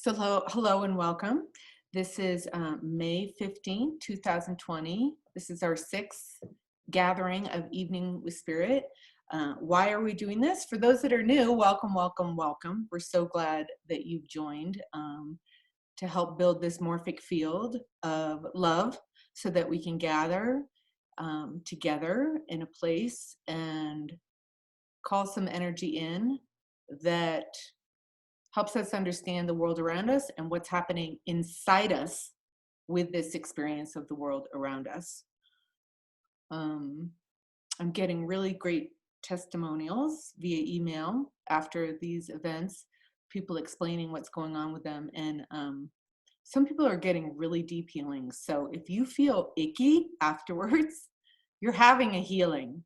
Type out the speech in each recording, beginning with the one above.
So hello and welcome. This is May 15, 2020. This is our sixth gathering of Evening with Spirit. Why are we doing this? For those that are new, welcome, welcome, welcome. We're so glad that you've joined to help build this morphic field of love so that we can gather together in a place and call some energy in that helps us understand the world around us and what's happening inside us with this experience of the world around us. I'm getting really great testimonials via email after these events, people explaining what's going on with them. And some people are getting really deep healings. So if you feel icky afterwards, you're having a healing.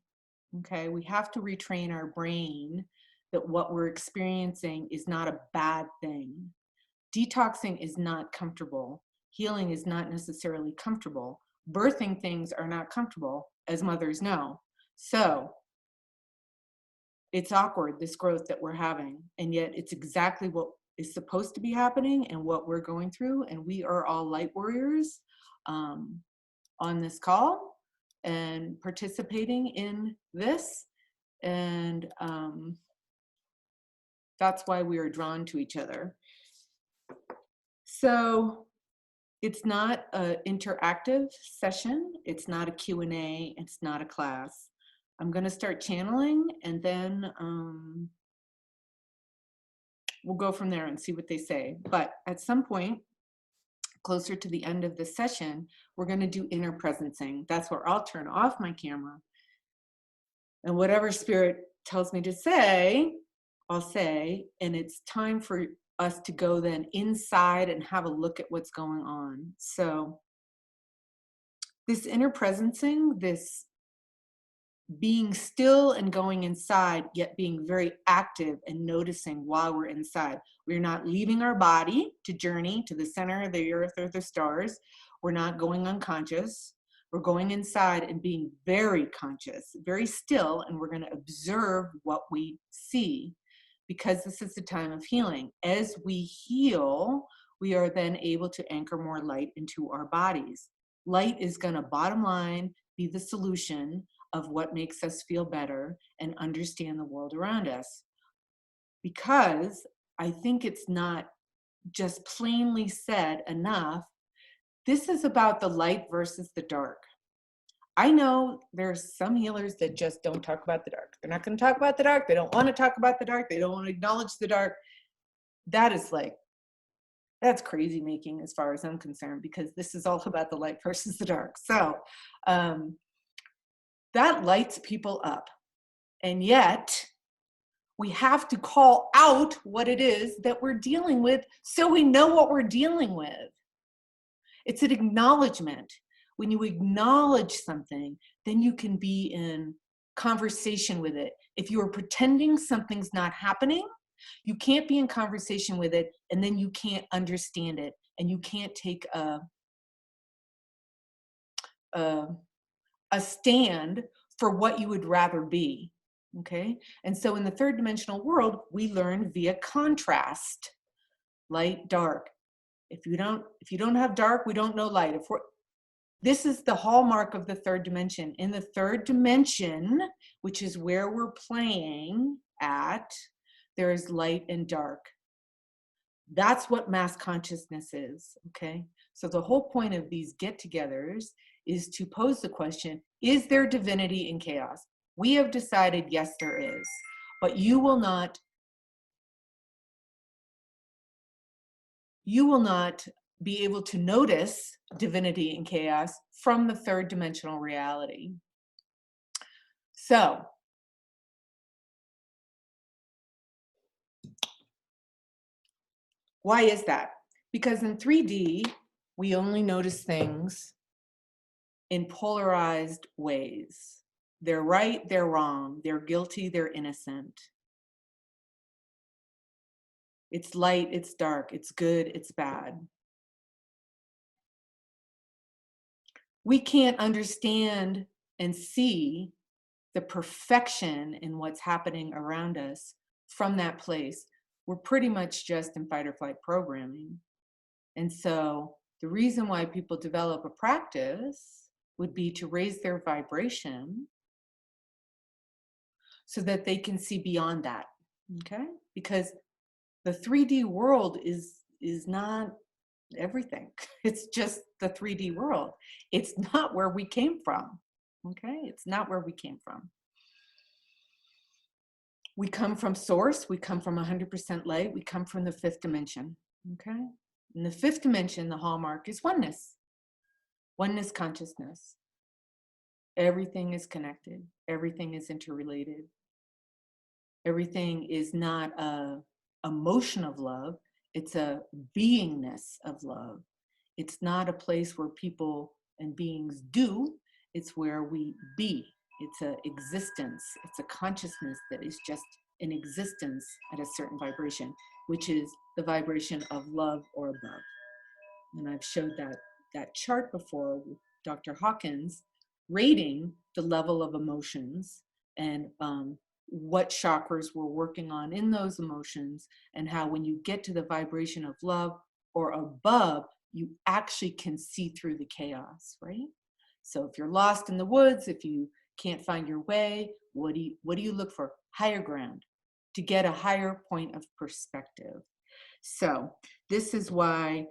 Okay, we have to retrain our brain that what we're experiencing is not a bad thing. Detoxing is not comfortable. Healing is not necessarily comfortable. Birthing things are not comfortable, as mothers know. So it's awkward, this growth that we're having, and yet it's exactly what is supposed to be happening and what we're going through. And we are all light warriors on this call and participating in this. And that's why we are drawn to each other. So it's not an interactive session. It's not a Q&A. It's not a class. I'm going to start channeling, and then we'll go from there and see what they say. But at some point, closer to the end of the session, we're going to do inner presencing. That's where I'll turn off my camera. And whatever spirit tells me to say, I'll say, and it's time for us to go then inside and have a look at what's going on. So this inner presencing, this being still and going inside, yet being very active and noticing while we're inside. We're not leaving our body to journey to the center of the earth or the stars. We're not going unconscious. We're going inside and being very conscious, very still, and we're going to observe what we see, because this is the time of healing. As we heal, we are then able to anchor more light into our bodies. Light is going to, bottom line, be the solution of what makes us feel better and understand the world around us. Because I think it's not just plainly said enough, this is about the light versus the dark. I know there's some healers that just don't talk about the dark. They're not going to talk about the dark. They don't want to talk about the dark. They don't want to acknowledge the dark. That is that's crazy making as far as I'm concerned, because this is all about the light versus the dark. So that lights people up. And yet we have to call out what it is that we're dealing with so we know what we're dealing with. It's an acknowledgement. When you acknowledge something, then you can be in conversation with it. If you are pretending something's not happening, you can't be in conversation with it, and then you can't understand it, and you can't take a stand for what you would rather be. Okay? And so in the third dimensional world, we learn via contrast, light, dark. If you don't have dark, we don't know light. This is the hallmark of the third dimension. In the third dimension, which is where we're playing at, there is light and dark. That's what mass consciousness is, okay? So the whole point of these get-togethers is to pose the question, is there divinity in chaos? We have decided, yes, there is. But you will not be able to notice divinity in chaos from the third dimensional reality. So, why is that? Because in 3D, we only notice things in polarized ways. They're right, they're wrong, they're guilty, they're innocent. It's light, it's dark, it's good, it's bad. We can't understand and see the perfection in what's happening around us from that place. we're pretty much just in fight or flight programming. And so the reason why people develop a practice would be to raise their vibration so that they can see beyond that, okay? Because the 3D world is not everything. It's just the 3D world. It's not where we came from, okay? It's not where we came from. We come from source, we come from 100% light, we come from the 5th dimension, okay? In the 5th dimension, the hallmark is oneness. Oneness consciousness. Everything is connected. Everything is interrelated. Everything is not a emotion of love. It's a beingness of love. It's not a place where people and beings do. It's where we be. It's an existence. It's a consciousness that is just in existence at a certain vibration, which is the vibration of love or above. And I've showed that chart before with Dr. Hawkins, rating the level of emotions and what chakras we're working on in those emotions, and how when you get to the vibration of love or above, you actually can see through the chaos, right? So if you're lost in the woods, if you can't find your way, what do you look for? Higher ground, to get a higher point of perspective. So this is why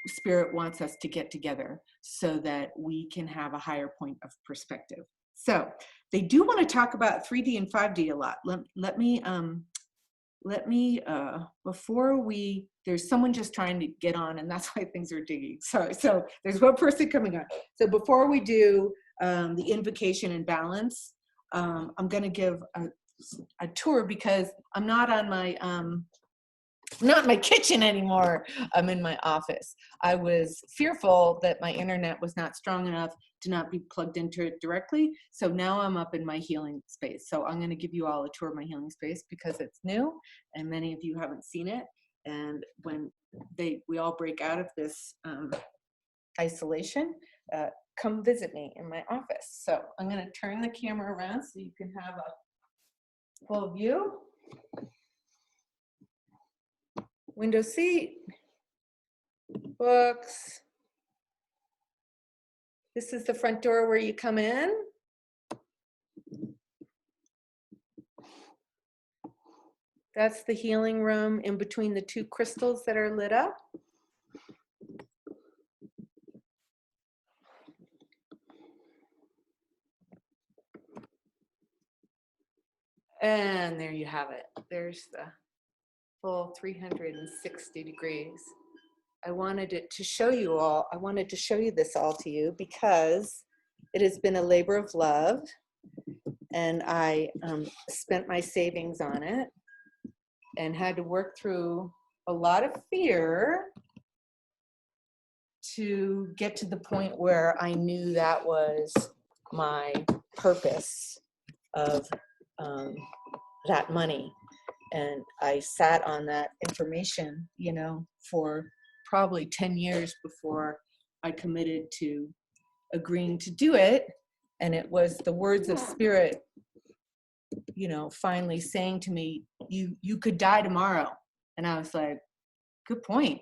Spirit wants us to get together so that we can have a higher point of perspective. So they do want to talk about 3D and 5D a lot. Let me before we, there's someone just trying to get on, and that's why things are digging. So there's one person coming on. So before we do the invocation and balance, I'm going to give a tour, because I'm not on my not in my kitchen anymore. I'm in my office. I was fearful that my internet was not strong enough to not be plugged into it directly. So now I'm up in my healing space. So I'm going to give you all a tour of my healing space because it's new and many of you haven't seen it. And when we all break out of this isolation, come visit me in my office. So I'm going to turn the camera around so you can have a full view. Window seat, books. This is the front door where you come in. That's the healing room in between the 2 crystals that are lit up. And there you have it. There's the full 360 degrees. I wanted it to show you all. I wanted to show you this all to you because it has been a labor of love, and I spent my savings on it and had to work through a lot of fear to get to the point where I knew that was my purpose of that money. And I sat on that information, you know, for probably 10 years before I committed to agreeing to do it. And it was the words of Spirit, you know, finally saying to me, you could die tomorrow. And I was like, good point.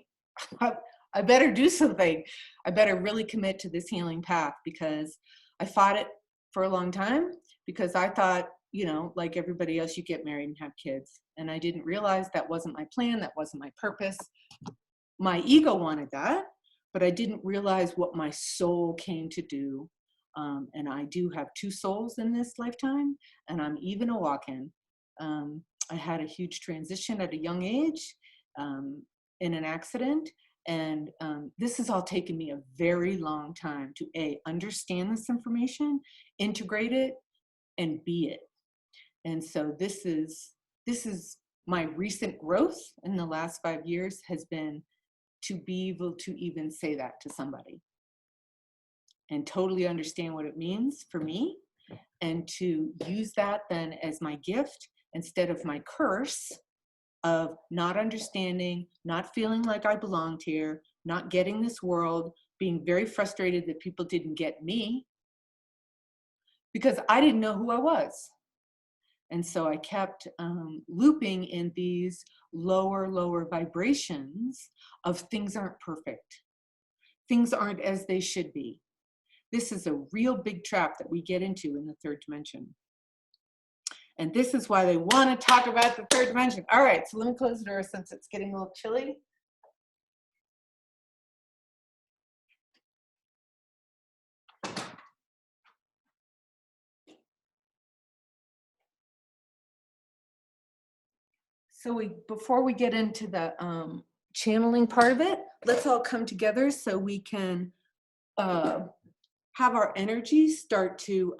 I better do something. I better really commit to this healing path, because I fought it for a long time, because I thought, you know, like everybody else, you get married and have kids. And I didn't realize that wasn't my plan. That wasn't my purpose. My ego wanted that, but I didn't realize what my soul came to do. And I do have 2 souls in this lifetime, and I'm even a walk-in. I had a huge transition at a young age in an accident. And this has all taken me a very long time to understand this information, integrate it, and be it. And so this is my recent growth in the last 5 years, has been to be able to even say that to somebody and totally understand what it means for me, and to use that then as my gift instead of my curse of not understanding, not feeling like I belonged here, not getting this world, being very frustrated that people didn't get me because I didn't know who I was. And so I kept looping in these lower vibrations of things aren't perfect. Things aren't as they should be. This is a real big trap that we get into in the third dimension. And this is why they want to talk about the third dimension. All right, so let me close the door since it's getting a little chilly. So before we get into the channeling part of it, let's all come together so we can have our energies start to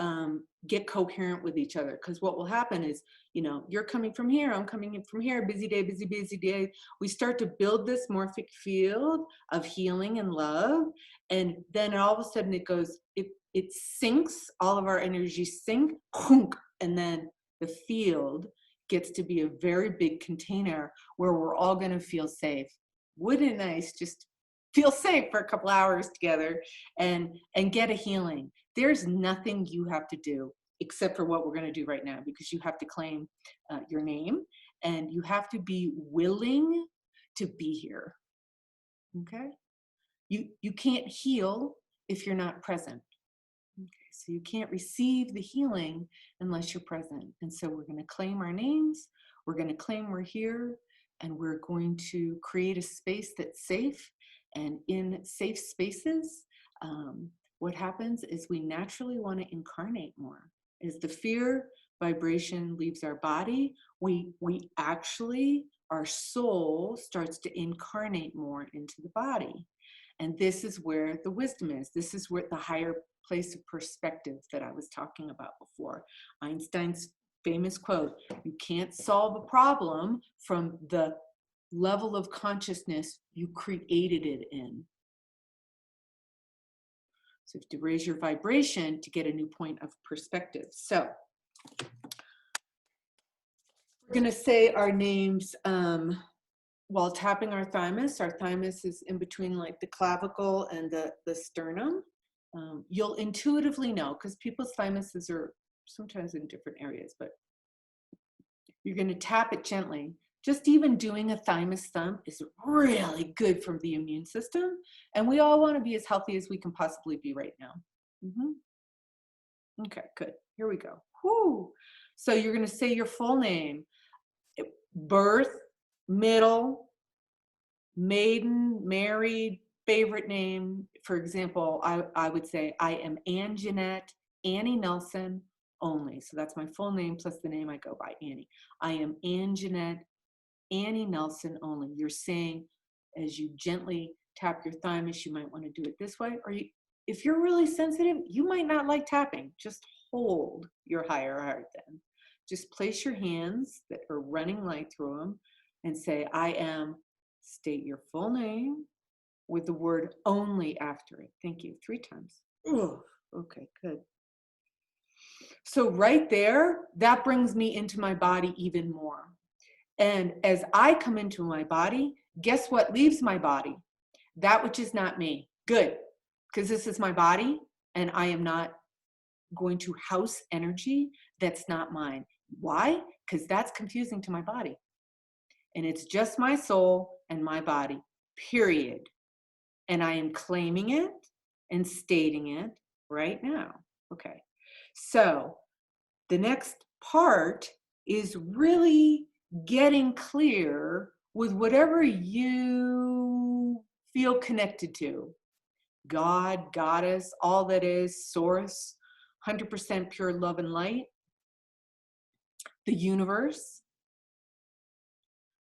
get coherent with each other. Because what will happen is, you're coming from here, I'm coming in from here, busy day, busy day. We start to build this morphic field of healing and love. And then all of a sudden it goes, it syncs, all of our energies sync, and then the field gets to be a very big container where we're all going to feel safe. Wouldn't it nice just feel safe for a couple hours together and get a healing? There's nothing you have to do except for what we're going to do right now, because you have to claim your name and you have to be willing to be here. Okay? You can't heal if you're not present. Okay, so you can't receive the healing unless you're present. And so we're going to claim our names, we're going to claim we're here, and we're going to create a space that's safe. And in safe spaces, what happens is we naturally want to incarnate more. As the fear vibration leaves our body, we actually, our soul starts to incarnate more into the body. And this is where the wisdom is. This is where the higher place of perspective that I was talking about before. Einstein's famous quote, you can't solve a problem from the level of consciousness you created it in. So you have to raise your vibration to get a new point of perspective. So we're going to say our names while tapping our thymus. Our thymus is in between like the clavicle and the sternum. You'll intuitively know, because people's thymuses are sometimes in different areas, but you're going to tap it gently. Just even doing a thymus thump is really good for the immune system. And we all want to be as healthy as we can possibly be right now. Okay, good. Here we go. Whoo. So you're going to say your full name, birth, middle, maiden, married, favorite name. For example, I would say I am Ann Jeanette, Annie Nelson only. So that's my full name plus the name I go by, Annie. I am Ann Jeanette, Annie Nelson only. You're saying, as you gently tap your thymus, you might want to do it this way. Or if you're really sensitive, you might not like tapping. Just hold your higher heart then. Just place your hands that are running light through them and say, I am, state your full name with the word only after it. Thank you. 3 times. Ooh, okay, good. So right there, that brings me into my body even more. And as I come into my body, guess what leaves my body? That which is not me. Good, because this is my body and I am not going to house energy that's not mine. Why? Because that's confusing to my body. And it's just my soul and my body, period. And I am claiming it and stating it right now. Okay. So the next part is really getting clear with whatever you feel connected to. God, Goddess, all that is, Source, 100% pure love and light, the universe,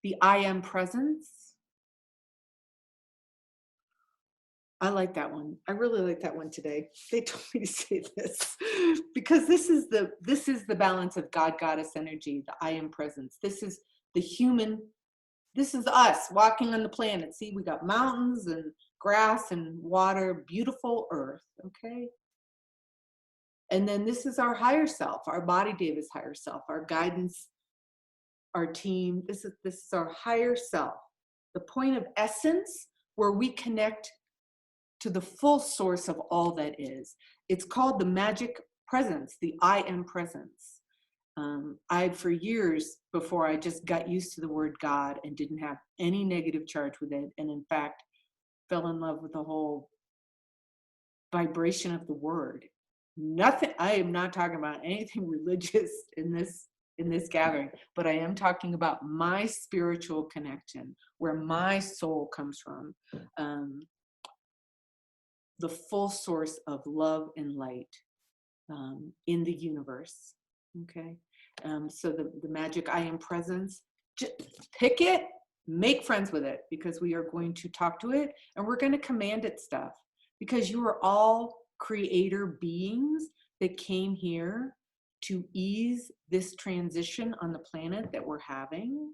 the I am presence. I like that one. I really like that one today. They told me to say this because this is the balance of God, Goddess energy, the I am presence. This is the human, this is us walking on the planet. See, we got mountains and grass and water, beautiful earth, okay? And then this is our higher self, our body Davis higher self, our guidance, our team. This is our higher self, the point of essence where we connect to the full source of all that is. It's called the magic presence, the I am presence. For years before I just got used to the word God and didn't have any negative charge with it, and in fact, fell in love with the whole vibration of the word. Nothing, I am not talking about anything religious in this gathering, but I am talking about my spiritual connection, where my soul comes from, the full source of love and light in the universe. Okay, so the magic I am presence, just pick it, make friends with it, because we are going to talk to it and we're going to command it stuff, because you are all creator beings that came here to ease this transition on the planet that we're having.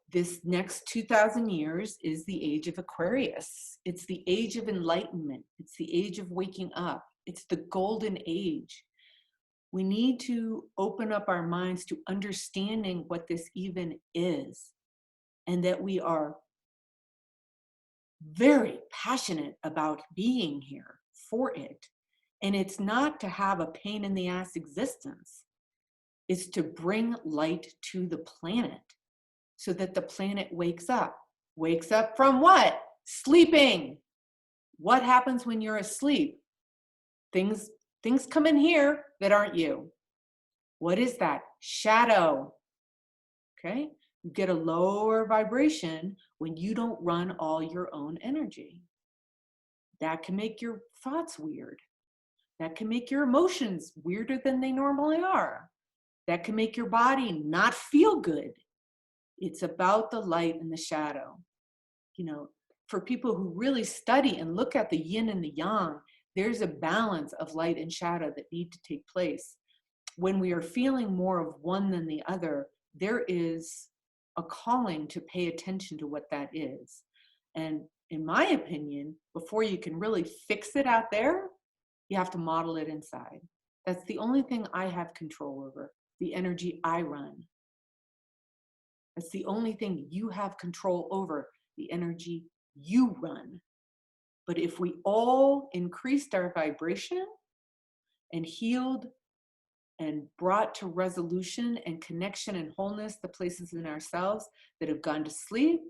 This next 2,000 years is the age of Aquarius. It's the age of enlightenment. It's the age of waking up. It's the golden age. We need to open up our minds to understanding what this even is, and that we are very passionate about being here for it. And it's not to have a pain in the ass existence. It's to bring light to the planet so that the planet wakes up. Wakes up from what? Sleeping. What happens when you're asleep? Things come in here that aren't you. What is that? Shadow. Okay? You get a lower vibration when you don't run all your own energy. That can make your thoughts weird. That can make your emotions weirder than they normally are. That can make your body not feel good. It's about the light and the shadow. You know, for people who really study and look at the yin and the yang, there's a balance of light and shadow that need to take place. When we are feeling more of one than the other, there is a calling to pay attention to what that is. And in my opinion, before you can really fix it out there, you have to model it inside. That's the only thing I have control over, the energy I run. That's the only thing you have control over, the energy you run. But if we all increased our vibration and healed and brought to resolution and connection and wholeness the places in ourselves that have gone to sleep,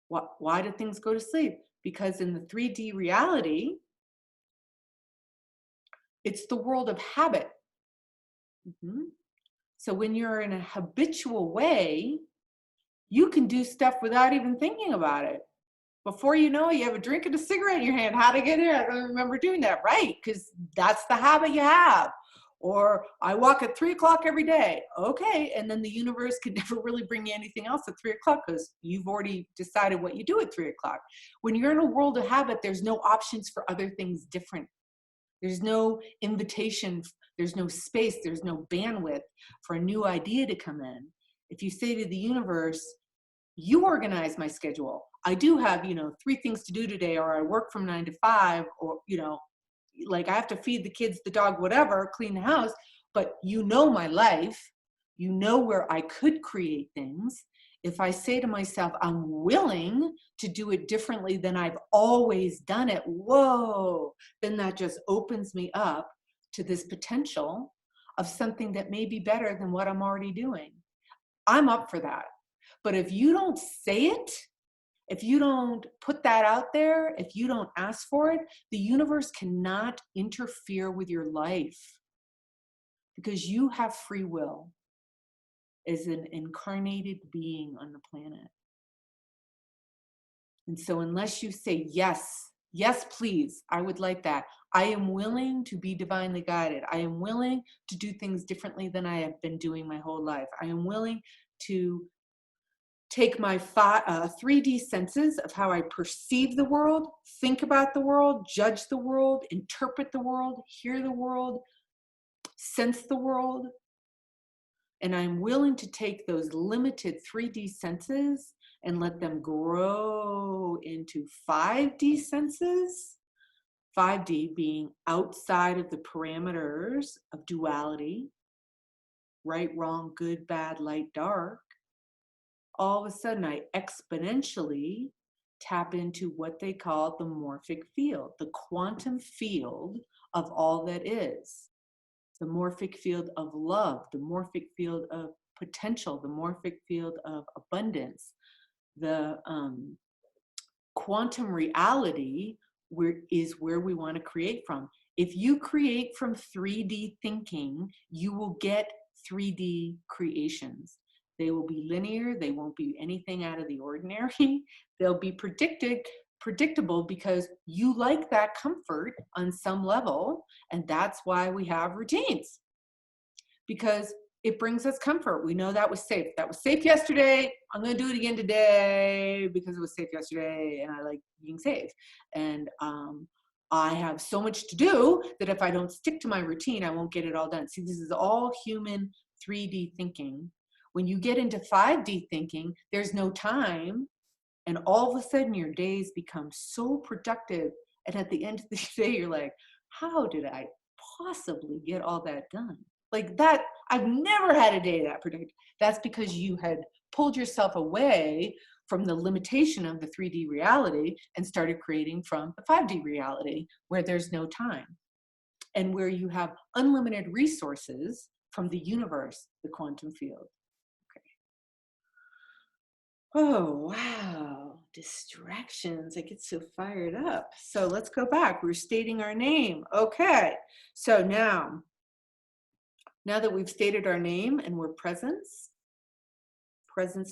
why do things go to sleep? Because in the 3D reality, it's the world of habit. Mm-hmm. So when you're in a habitual way, you can do stuff without even thinking about it. Before you know it, you have a drink and a cigarette in your hand. How'd I get here? I don't remember doing that. Right, because that's the habit you have. Or I walk at 3 o'clock every day. Okay, and then the universe can never really bring you anything else at 3 o'clock because you've already decided what you do at 3 o'clock. When you're in a world of habit, there's no options for other things different. There's no invitation, there's no space, there's no bandwidth for a new idea to come in. If you say to the universe, you organize my schedule. I do have, 3 things to do today, or I work from 9 to 5, or, like I have to feed the kids, the dog, whatever, clean the house, but you know my life, you know where I could create things. If I say to myself, I'm willing to do it differently than I've always done it, whoa, then that just opens me up to this potential of something that may be better than what I'm already doing. I'm up for that. But if you don't say it, if you don't put that out there, if you don't ask for it, the universe cannot interfere with your life because you have free will as an incarnated being on the planet. And so unless you say, yes, yes, please, I would like that. I am willing to be divinely guided. I am willing to do things differently than I have been doing my whole life. I am willing to take my 3D senses of how I perceive the world, think about the world, judge the world, interpret the world, hear the world, sense the world. And I'm willing to take those limited 3D senses and let them grow into 5D senses. 5D being outside of the parameters of duality, right, wrong, good, bad, light, dark. All of a sudden I exponentially tap into what they call the morphic field, the quantum field of all that is. the morphic field of love, the morphic field of potential, the morphic field of abundance, the quantum reality is where we want to create from. If you create from 3D thinking, you will get 3D creations. They will be linear. They won't be anything out of the ordinary. They'll be predictable because you like that comfort on some level. And that's why we have routines, because it brings us comfort. We know that was safe. That was safe yesterday. I'm going to do it again today because it was safe yesterday and I like being safe. And I have so much to do that if I don't stick to my routine, I won't get it all done. See, this is all human 3D thinking. When you get into 5D thinking, there's no time. And all of a sudden your days become so productive. And at the end of the day, you're like, how did I possibly get all that done? Like that, I've never had a day that productive. That's because you had pulled yourself away from the limitation of the 3D reality and started creating from the 5D reality where there's no time and where you have unlimited resources from the universe, the quantum field. Oh, wow. Distractions. I get so fired up. So let's go back. We're stating our name. Okay. So now that we've stated our name and we're presence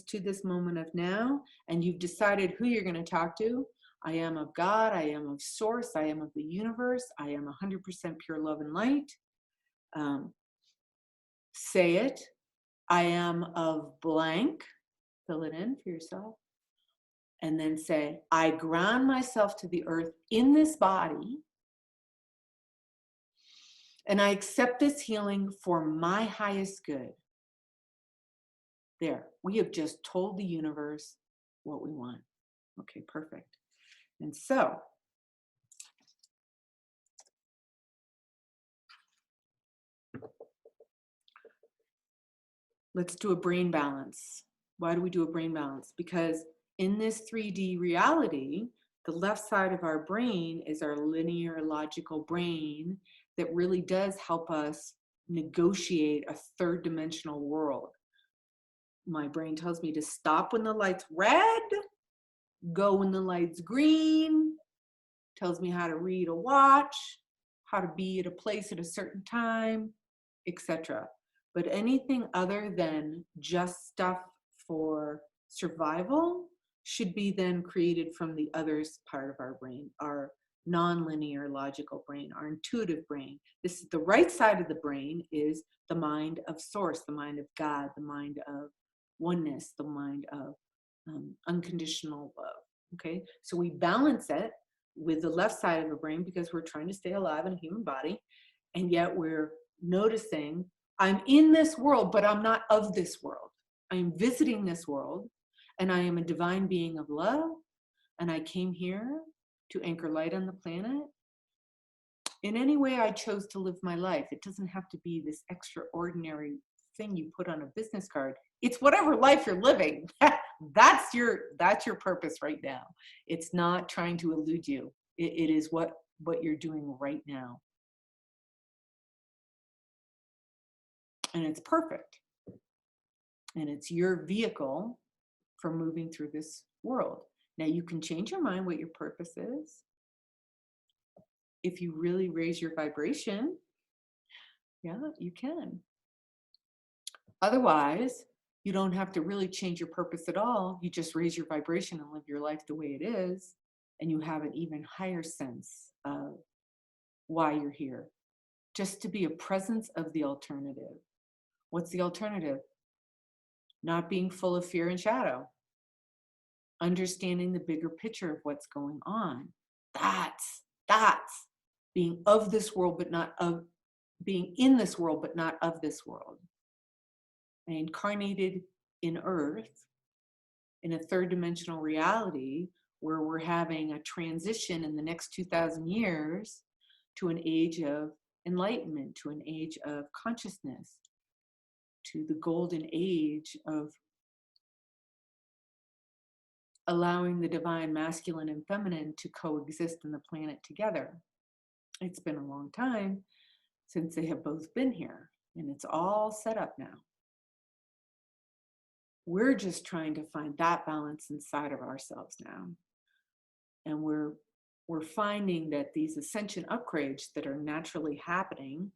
to this moment of now, and you've decided who you're going to talk to. I am of God. I am of source. I am of the universe. I am 100% pure love and light. Say it. I am of blank. Fill it in for yourself. And then say, I ground myself to the earth in this body, and I accept this healing for my highest good. There, we have just told the universe what we want. Okay, perfect. And so, let's do a brain balance. Why do we do a brain balance? Because in this 3D reality, the left side of our brain is our linear logical brain that really does help us negotiate a third dimensional world. My brain tells me to stop when the light's red, go when the light's green, tells me how to read a watch, how to be at a place at a certain time, etc. But anything other than just stuff for survival should be then created from the others part of our brain, our non-linear logical brain, our intuitive brain. This is the right side of the brain is the mind of source, the mind of God, the mind of oneness, the mind of unconditional love. Okay, so we balance it with the left side of the brain because we're trying to stay alive in a human body, and yet we're noticing I'm in this world, but I'm not of this world. I am visiting this world, and I am a divine being of love, and I came here to anchor light on the planet. In any way I chose to live my life, it doesn't have to be this extraordinary thing you put on a business card. It's whatever life you're living. That's your purpose right now. It's not trying to elude you. It is what you're doing right now. And it's perfect. And it's your vehicle for moving through this world. Now you can change your mind what your purpose is. If you really raise your vibration, yeah, you can. Otherwise, you don't have to really change your purpose at all. You just raise your vibration and live your life the way it is. And you have an even higher sense of why you're here. Just to be a presence of the alternative. What's the alternative? Not being full of fear and shadow. Understanding the bigger picture of what's going on. That's being of this world, but not of, being in this world, but not of this world. I incarnated in Earth in a third dimensional reality where we're having a transition in the next 2,000 years to an age of enlightenment, to an age of consciousness, to the golden age of allowing the divine masculine and feminine to coexist in the planet together. It's been a long time since they have both been here, and it's all set up now. We're just trying to find that balance inside of ourselves now. And we're finding that these ascension upgrades that are naturally happening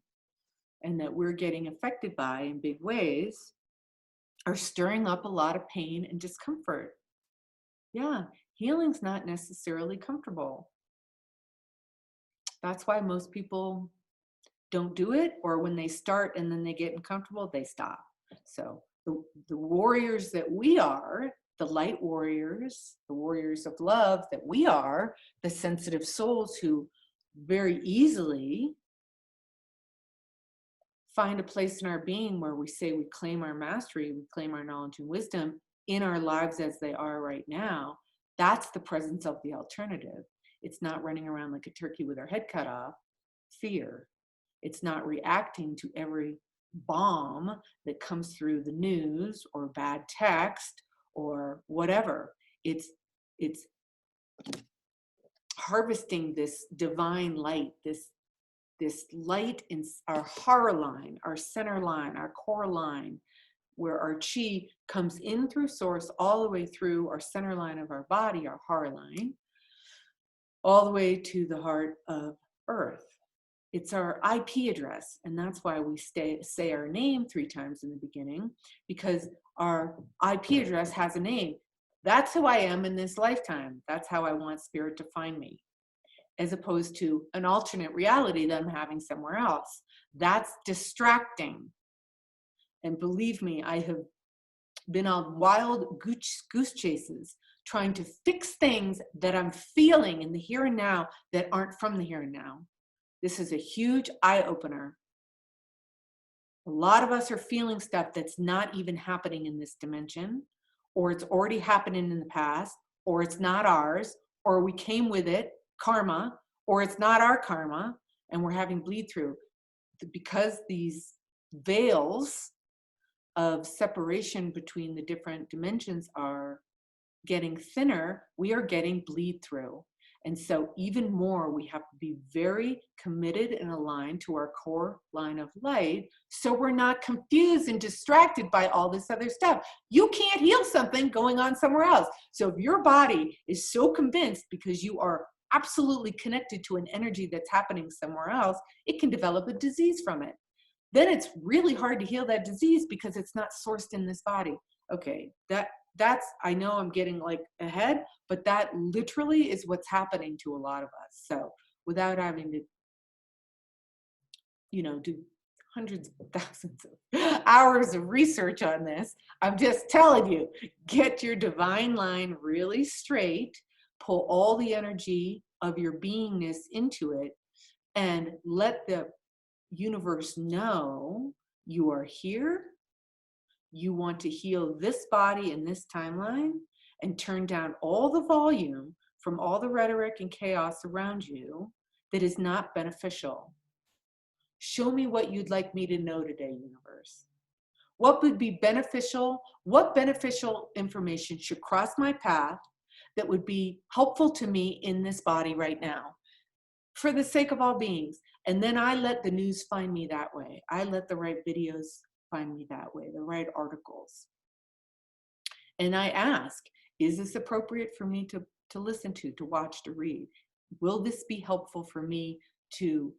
and that we're getting affected by in big ways are stirring up a lot of pain and discomfort. Yeah, healing's not necessarily comfortable. That's why most people don't do it, or when they start and then they get uncomfortable, they stop. So the warriors that we are, the light warriors, the warriors of love that we are, the sensitive souls who very easily find a place in our being where we say we claim our mastery, we claim our knowledge and wisdom in our lives as they are right now. That's the presence of the alternative. It's not running around like a turkey with our head cut off, fear. It's not reacting to every bomb that comes through the news or bad text or whatever. It's harvesting this divine light, this light in our heart line, our center line, our core line, where our chi comes in through source all the way through our center line of our body, our heart line, all the way to the heart of earth. It's our IP address, and that's why we say our name 3 times in the beginning, because our IP address has a name. That's who I am in this lifetime. That's how I want spirit to find me, as opposed to an alternate reality that I'm having somewhere else. That's distracting. And believe me, I have been on wild goose chases trying to fix things that I'm feeling in the here and now that aren't from the here and now. This is a huge eye-opener. A lot of us are feeling stuff that's not even happening in this dimension, or it's already happening in the past, or it's not ours, or we came with it, karma, or it's not our karma, and we're having bleed through. Because these veils of separation between the different dimensions are getting thinner, we are getting bleed through. And so even more, we have to be very committed and aligned to our core line of light, so we're not confused and distracted by all this other stuff. You can't heal something going on somewhere else. So if your body is so convinced, because you are absolutely connected to an energy that's happening somewhere else, it can develop a disease from it. Then it's really hard to heal that disease because it's not sourced in this body. Okay, that's, I know I'm getting like ahead, but that literally is what's happening to a lot of us. So without having to, do hundreds of thousands of hours of research on this, I'm just telling you, get your divine line really straight, pull all the energy of your beingness into it, and let the universe know you are here. You want to heal this body in this timeline, and turn down all the volume from all the rhetoric and chaos around you that is not beneficial. Show me what you'd like me to know today, universe. What would be beneficial? What beneficial information should cross my path that would be helpful to me in this body right now, for the sake of all beings? And then I let the news find me that way. I let the right videos find me that way, the right articles. And I ask, is this appropriate for me to listen to watch, to read? Will this be helpful for me to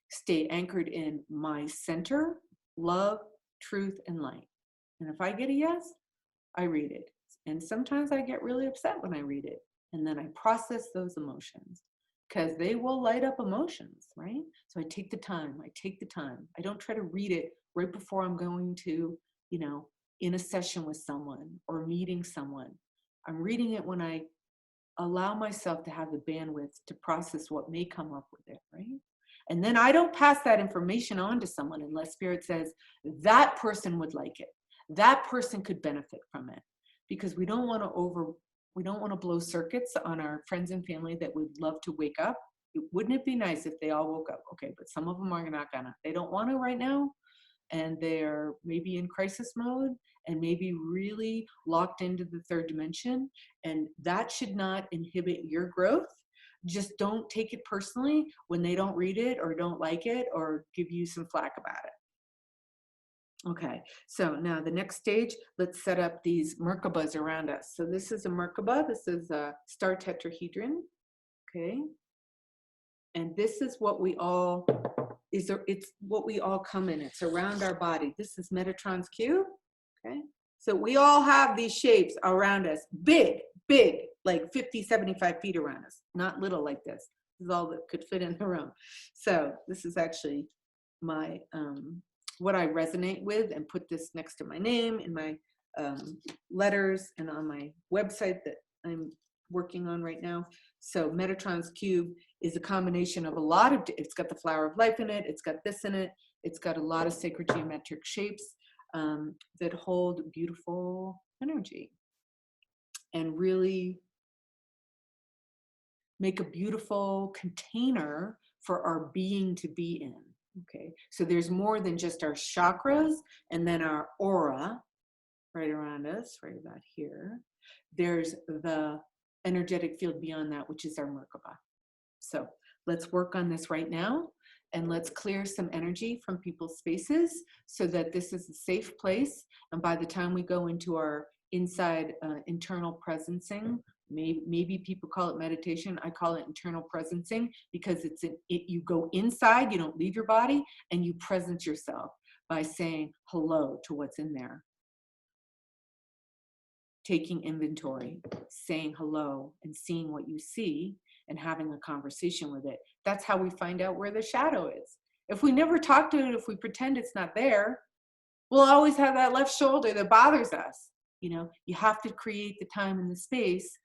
stay anchored in my center, love, truth, and light? And if I get a yes, I read it. And sometimes I get really upset when I read it. And then I process those emotions, because they will light up emotions, right? So I take the time. I don't try to read it right before I'm going to, in a session with someone or meeting someone. I'm reading it when I allow myself to have the bandwidth to process what may come up with it, right? And then I don't pass that information on to someone unless Spirit says that person would like it. That person could benefit from it. Because we don't want to blow circuits on our friends and family that would love to wake up. Wouldn't it be nice if they all woke up? Okay, but some of them are not gonna. They don't want to right now, and they're maybe in crisis mode and maybe really locked into the third dimension, and that should not inhibit your growth. Just don't take it personally when they don't read it or don't like it or give you some flack about it. Okay, so now the next stage, let's set up these Merkabas around us. So this is a Merkaba, this is a star tetrahedron, okay? And this is what we all, it's what we all come in, it's around our body. This is Metatron's Cube, okay? So we all have these shapes around us, big, like 50, 75 feet around us, not little like this. This is all that could fit in the room. So this is actually my, what I resonate with, and put this next to my name in my letters and on my website that I'm working on right now. So Metatron's Cube is a combination of a lot of, it's got the flower of life in it, it's got this in it, it's got a lot of sacred geometric shapes that hold beautiful energy and really make a beautiful container for our being to be in. Okay, so there's more than just our chakras and then our aura right around us, right about here. There's the energetic field beyond that, which is our Merkaba. So let's work on this right now, and let's clear some energy from people's spaces so that this is a safe place. And by the time we go into our inside internal presencing, maybe people call it meditation, I call it internal presencing, because you go inside, you don't leave your body, and you presence yourself by saying hello to what's in there. Taking inventory, saying hello and seeing what you see and having a conversation with it. That's how we find out where the shadow is. If we never talk to it, if we pretend it's not there, we'll always have that left shoulder that bothers us. You know, you have to create the time and the space,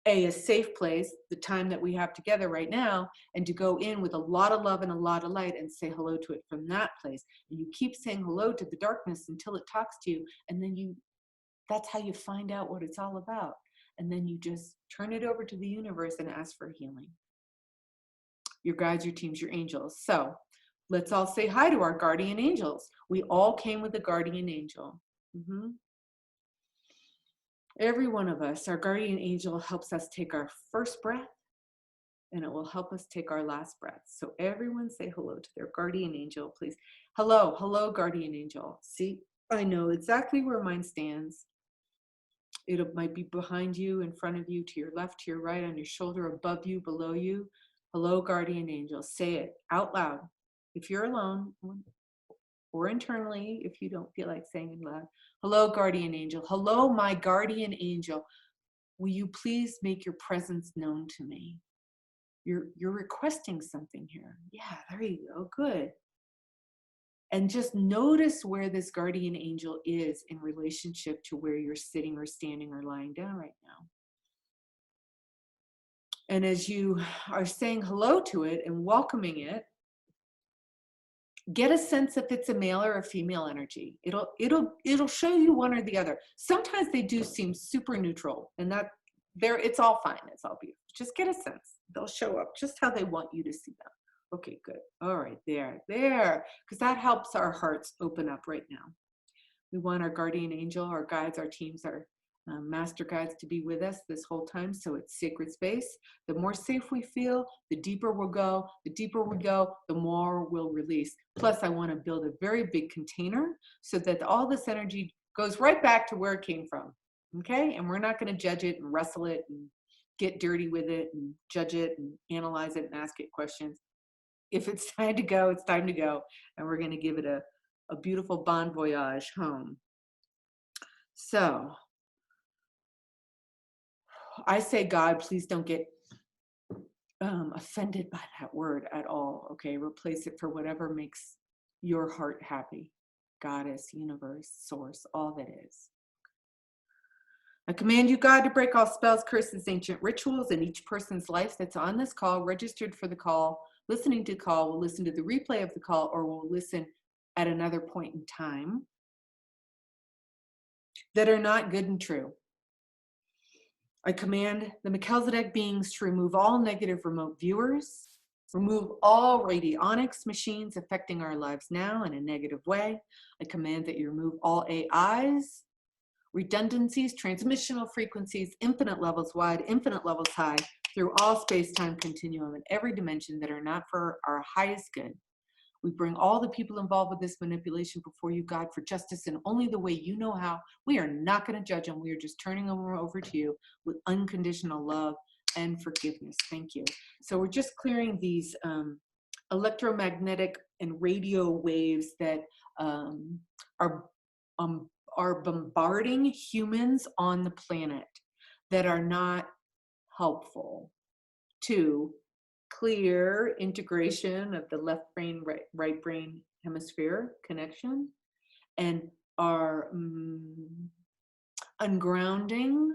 a safe place, the time that we have together right now, and to go in with a lot of love and a lot of light and say hello to it from that place. And you keep saying hello to the darkness until it talks to you, and then that's how you find out what it's all about. And then you just turn it over to the universe and ask for healing. Your guides, your teams, your angels. So let's all say hi to our guardian angels. We all came with a guardian angel. Every one of us, our guardian angel helps us take our first breath, and it will help us take our last breath. So everyone say hello to their guardian angel, please. Hello, hello, guardian angel. See, I know exactly where mine stands. It might be behind you, in front of you, to your left, to your right, on your shoulder, above you, below you. Hello, guardian angel. Say it out loud. If you're alone, or internally, if you don't feel like saying it loud. Hello, guardian angel. Hello, my guardian angel. Will you please make your presence known to me? You're requesting something here. Yeah, there you go. Good. And just notice where this guardian angel is in relationship to where you're sitting or standing or lying down right now. And as you are saying hello to it and welcoming it, get a sense if it's a male or a female energy. It'll show you one or the other. Sometimes they do seem super neutral, and it's all fine. It's all beautiful. Just get a sense. They'll show up just how they want you to see them. Okay, good. All right, there, because that helps our hearts open up right now. We want our guardian angel, our guides, our teams, our master guides to be with us this whole time. So it's sacred space. The more safe we feel, the deeper we'll go. The deeper we go, the more we'll release. Plus, I want to build a very big container so that all this energy goes right back to where it came from. Okay? And we're not going to judge it and wrestle it and get dirty with it and judge it and analyze it and ask it questions. If it's time to go, it's time to go. And we're going to give it a beautiful bon voyage home. So I say, God, please don't get offended by that word at all. Okay, replace it for whatever makes your heart happy. Goddess, universe, source, all that is. I command you, God, to break all spells, curses, ancient rituals in each person's life that's on this call, registered for the call, listening to the call, will listen to the replay of the call, or will listen at another point in time, that are not good and true. I command the Melchizedek beings to remove all negative remote viewers, remove all radionics machines affecting our lives now in a negative way. I command that you remove all AIs, redundancies, transmissional frequencies, infinite levels wide, infinite levels high, through all space-time continuum and every dimension that are not for our highest good. We bring all the people involved with this manipulation before you, God, for justice in only the way you know how. We are not going to judge them. We are just turning them over to you with unconditional love and forgiveness. Thank you. So we're just clearing these electromagnetic and radio waves that are bombarding humans on the planet that are not helpful to clear integration of the left brain, right brain hemisphere connection, and are ungrounding.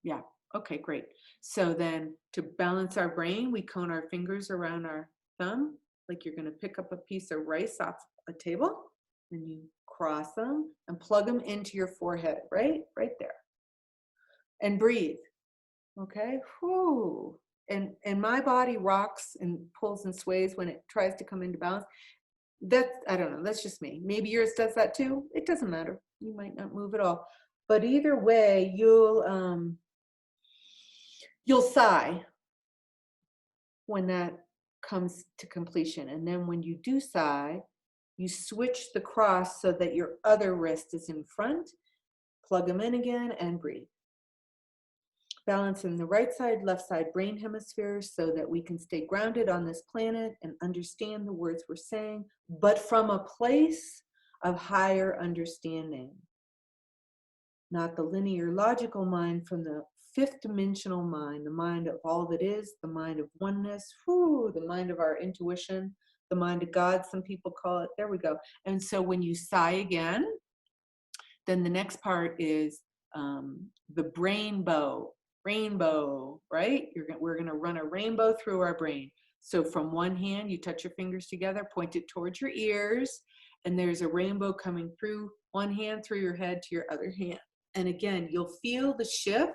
Yeah. Okay, great. So then to balance our brain, we cone our fingers around our thumb, like you're going to pick up a piece of rice off a table, and you cross them and plug them into your forehead, right there. And breathe. Okay. Whew. And my body rocks and pulls and sways when it tries to come into balance. That's, I don't know, that's just me. Maybe yours does that too. It doesn't matter. You might not move at all. But either way, you'll sigh when that comes to completion. And then when you do sigh, you switch the cross so that your other wrist is in front, plug them in again, and breathe. Balancing the right side, left side brain hemispheres so that we can stay grounded on this planet and understand the words we're saying, but from a place of higher understanding. Not the linear logical mind, from the fifth dimensional mind, the mind of all that is, the mind of oneness, the mind of our intuition, the mind of God, some people call it. There we go. And so when you sigh again, then the next part is the rainbow, right? We're going to run a rainbow through our brain. So from one hand, you touch your fingers together, point it towards your ears, and there's a rainbow coming through one hand, through your head to your other hand. And again, you'll feel the shift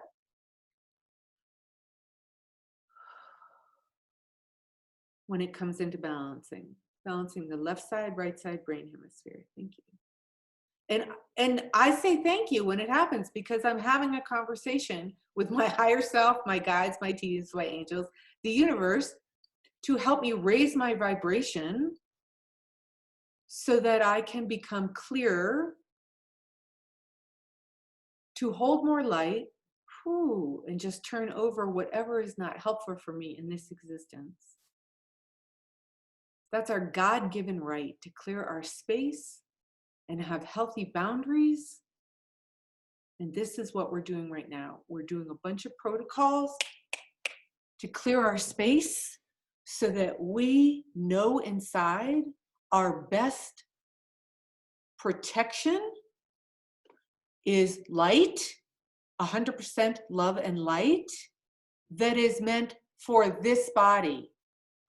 when it comes into balancing the left side, right side brain hemisphere. Thank you. And I say thank you when it happens, because I'm having a conversation with my higher self, my guides, my teams, my angels, the universe, to help me raise my vibration so that I can become clearer, to hold more light, and just turn over whatever is not helpful for me in this existence. That's our God-given right to clear our space and have healthy boundaries. And this is what we're doing right now. We're doing a bunch of protocols to clear our space so that we know inside our best protection is light, 100% love and light that is meant for this body,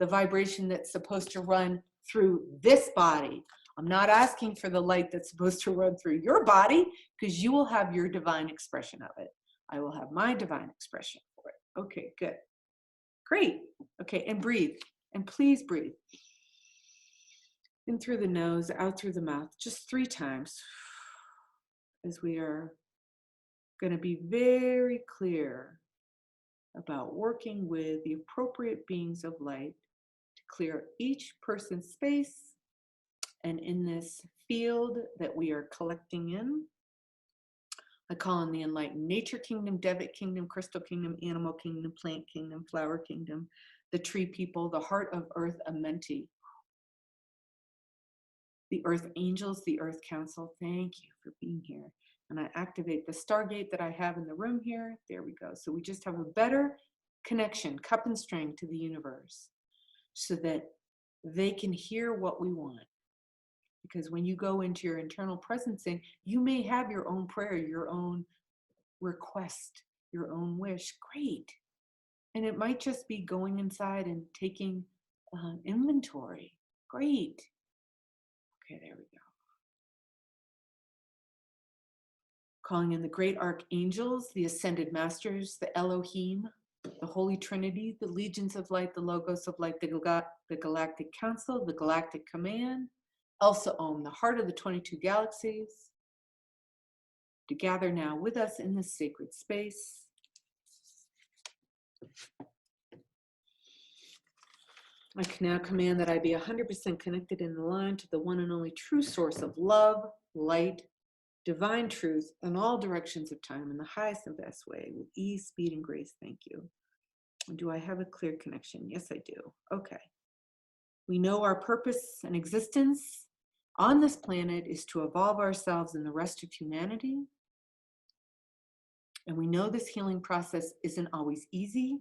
the vibration that's supposed to run through this body. I'm not asking for the light that's supposed to run through your body, because you will have your divine expression of it. I will have my divine expression for it. Okay, good. Great. Okay, and breathe. And please breathe. In through the nose, out through the mouth, just 3 times, as we are going to be very clear about working with the appropriate beings of light to clear each person's space. And in this field that we are collecting in, I call in the enlightened nature kingdom, Devic kingdom, crystal kingdom, animal kingdom, plant kingdom, flower kingdom, the tree people, the heart of earth, Amenti, the earth angels, the earth council. Thank you for being here. And I activate the stargate that I have in the room here. There we go. So we just have a better connection, cup and string, to the universe, so that they can hear what we want. Because when you go into your internal presencing, you may have your own prayer, your own request, your own wish. Great. And it might just be going inside and taking inventory. Great. Okay, there we go. Calling in the great archangels, the ascended masters, the Elohim, the Holy Trinity, the legions of light, the logos of light, the galactic council, the galactic command, Elsa Om, the heart of the 22 galaxies, to gather now with us in this sacred space. I can now command that I be 100% connected in the line to the one and only true source of love, light, divine truth in all directions of time in the highest and best way with ease, speed, and grace. Thank you. Do I have a clear connection? Yes, I do. Okay. We know our purpose and existence on this planet is to evolve ourselves and the rest of humanity. And we know this healing process isn't always easy,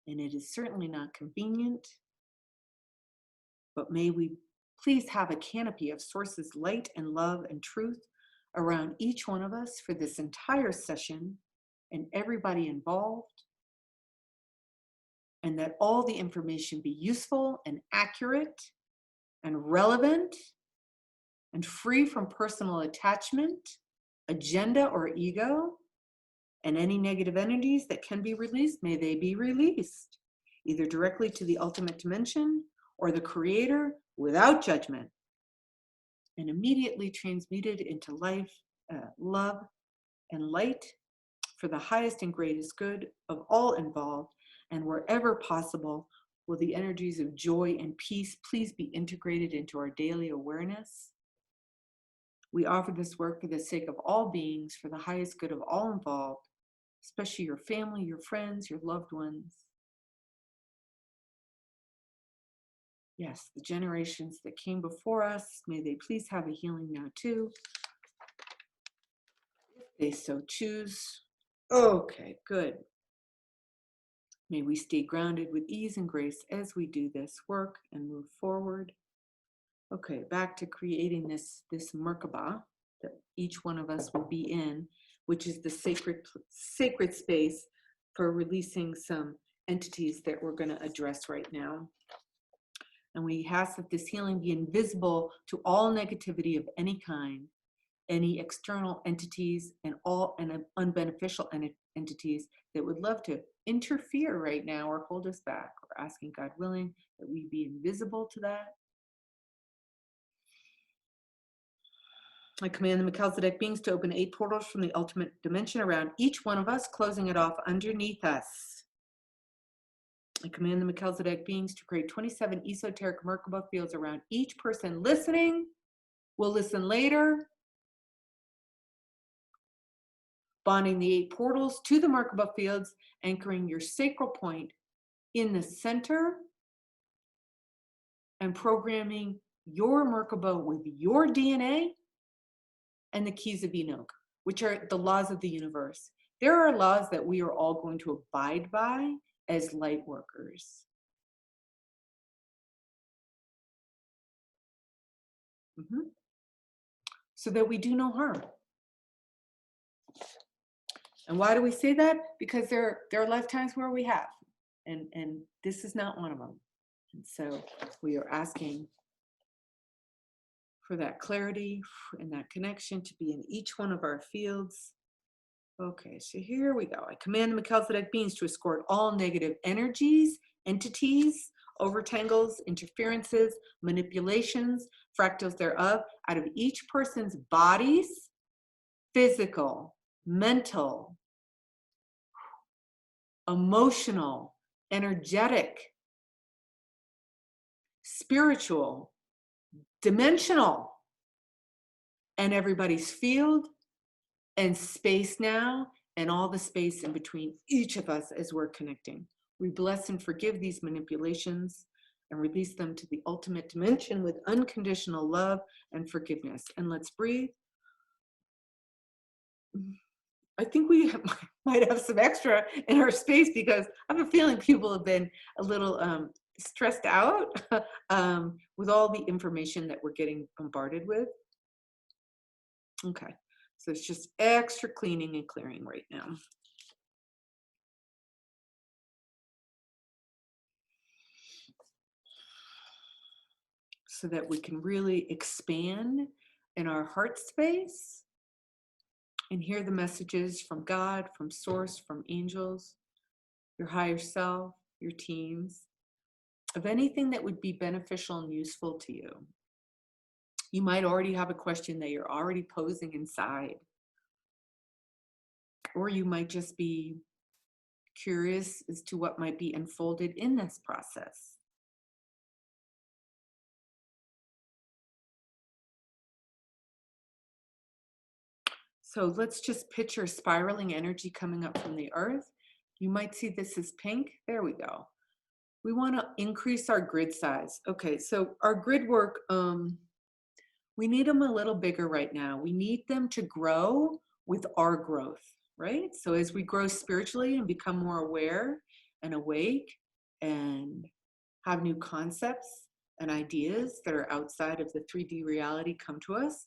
and it is certainly not convenient. But may we please have a canopy of sources, light and love and truth around each one of us for this entire session and everybody involved, and that all the information be useful and accurate and relevant and free from personal attachment, agenda, or ego, and any negative energies that can be released, may they be released, either directly to the ultimate dimension or the creator without judgment, and immediately transmuted into life, love, and light for the highest and greatest good of all involved. And wherever possible, will the energies of joy and peace please be integrated into our daily awareness. We offer this work for the sake of all beings, for the highest good of all involved, especially your family, your friends, your loved ones. Yes, the generations that came before us, may they please have a healing now too, if they so choose. Okay, good. May we stay grounded with ease and grace as we do this work and move forward. Okay, back to creating this Merkaba that each one of us will be in, which is the sacred space for releasing some entities that we're going to address right now. And we ask that this healing be invisible to all negativity of any kind, any external entities and all unbeneficial entities that would love to interfere right now or hold us back. We're asking, God willing, that we be invisible to that. I command the Melchizedek beings to open 8 portals from the ultimate dimension around each one of us, closing it off underneath us. I command the Melchizedek beings to create 27 esoteric Merkaba fields around each person listening. We'll listen later. Bonding the 8 portals to the Merkaba fields, anchoring your sacral point in the center, and programming your Merkaba with your DNA and the keys of Enoch, which are the laws of the universe. There are laws that we are all going to abide by as light workers. So that we do no harm. And why do we say that? Because there are lifetimes where we have, and this is not one of them. And so we are asking for that clarity and that connection to be in each one of our fields. Okay, so here we go. I command the Melchizedek beings to escort all negative energies, entities, overtangles, interferences, manipulations, fractals thereof, out of each person's bodies, physical, mental, emotional, energetic, spiritual, dimensional, and everybody's field and space now, and all the space in between each of us as we're connecting. We bless and forgive these manipulations and release them to the ultimate dimension with unconditional love and forgiveness. And let's breathe. I think we might have some extra in our space because I have a feeling people have been a little stressed out with all the information that we're getting bombarded with. Okay, so it's just extra cleaning and clearing right now. So that we can really expand in our heart space and hear the messages from God, from Source, from angels, your higher self, your teams, of anything that would be beneficial and useful to you. You might already have a question that you're already posing inside. Or you might just be curious as to what might be unfolded in this process. So let's just picture spiraling energy coming up from the earth. You might see this as pink. There we go. We want to increase our grid size. Okay, so our grid work, we need them a little bigger right now. We need them to grow with our growth, right? So as we grow spiritually and become more aware and awake and have new concepts and ideas that are outside of the 3D reality come to us,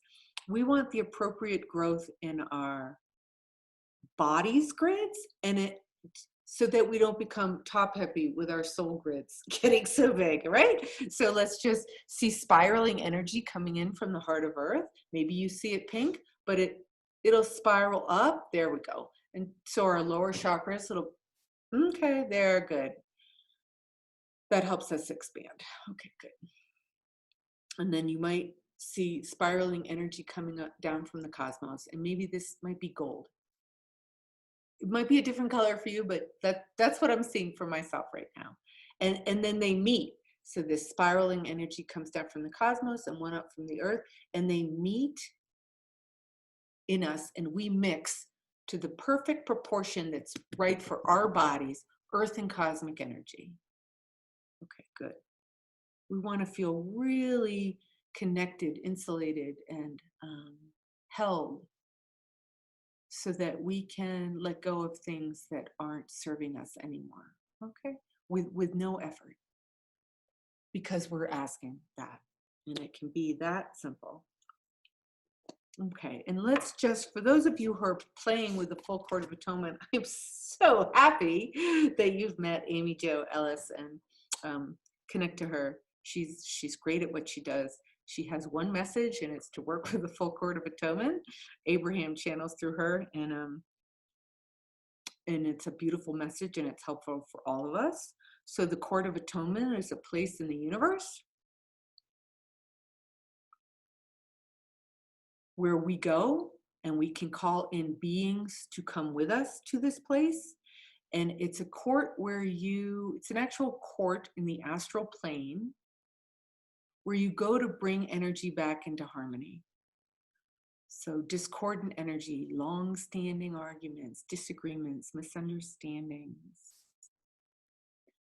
we want the appropriate growth in our body's grids and so that we don't become top heavy with our soul grids getting so big, right? So let's just see spiraling energy coming in from the heart of earth. Maybe you see it pink, but it'll spiral up. There we go. And so our lower chakras, okay, they're good. That helps us expand. Okay, good. And then you might see spiraling energy coming up down from the cosmos, and maybe this might be gold. It might be a different color for you, but that's what I'm seeing for myself right now. And then they meet. So this spiraling energy comes down from the cosmos and one up from the earth, and they meet in us, and we mix to the perfect proportion that's right for our bodies, earth and cosmic energy. Okay, good. We want to feel really connected, insulated, and held, so that we can let go of things that aren't serving us anymore, okay? With no effort, because we're asking that, and it can be that simple. Okay, and let's just, for those of you who are playing with the full Court of Atonement, I'm so happy that you've met Amy Jo Ellis and connect to her. She's great at what she does. She has one message, and it's to work with the full Court of Atonement. Abraham channels through her, and it's a beautiful message, and it's helpful for all of us. So the Court of Atonement is a place in the universe where we go and we can call in beings to come with us to this place. And it's a court where it's an actual court in the astral plane where you go to bring energy back into harmony. So discordant energy, long-standing arguments, disagreements, misunderstandings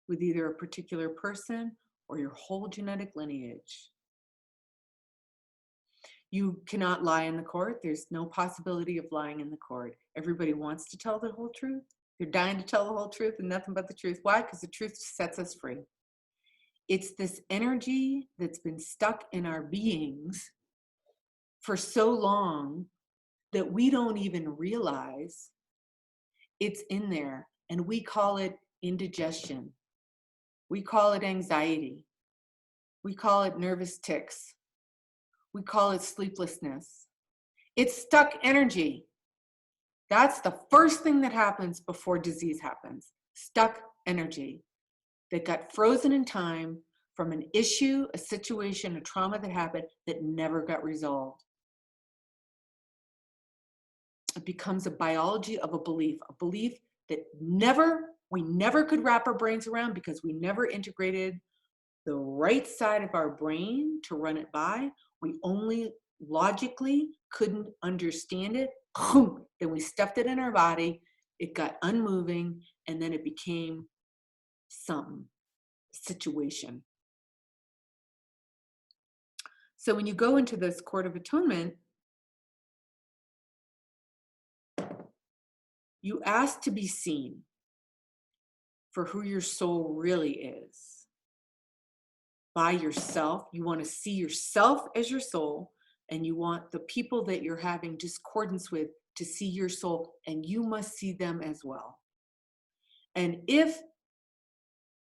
with either a particular person or your whole genetic lineage. You cannot lie in the court. There's no possibility of lying in the court. Everybody wants to tell the whole truth. They're dying to tell the whole truth and nothing but the truth. Why? Because the truth sets us free. It's this energy that's been stuck in our beings for so long that we don't even realize it's in there. And we call it indigestion. We call it anxiety. We call it nervous tics. We call it sleeplessness. It's stuck energy. That's the first thing that happens before disease happens. Stuck energy that got frozen in time from an issue, a situation, a trauma that happened that never got resolved. It becomes a biology of a belief that we never could wrap our brains around because we never integrated the right side of our brain to run it by. We only logically couldn't understand it. Then we stuffed it in our body. It got unmoving, and then it became some situation. So when you go into this Court of Atonement, you ask to be seen for who your soul really is. By yourself, you want to see yourself as your soul, and you want the people that you're having discordance with to see your soul, and you must see them as well. And if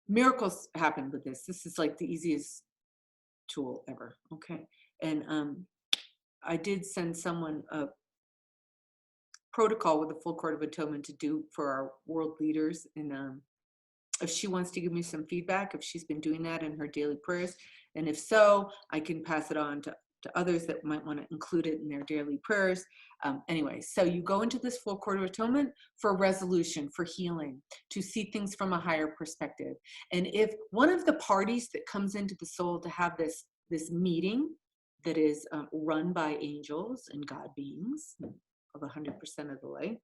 miracles happen with this is like the easiest tool ever, okay? And I did send someone a protocol with the full Court of Atonement to do for our world leaders, and if she wants to give me some feedback, if she's been doing that in her daily prayers, and if so, I can pass it on to to others that might want to include it in their daily prayers. Anyway, so you go into this full court of atonement for resolution, for healing, to see things from a higher perspective. And if one of the parties that comes into the soul to have this meeting that is run by angels and God beings of 100% of the way,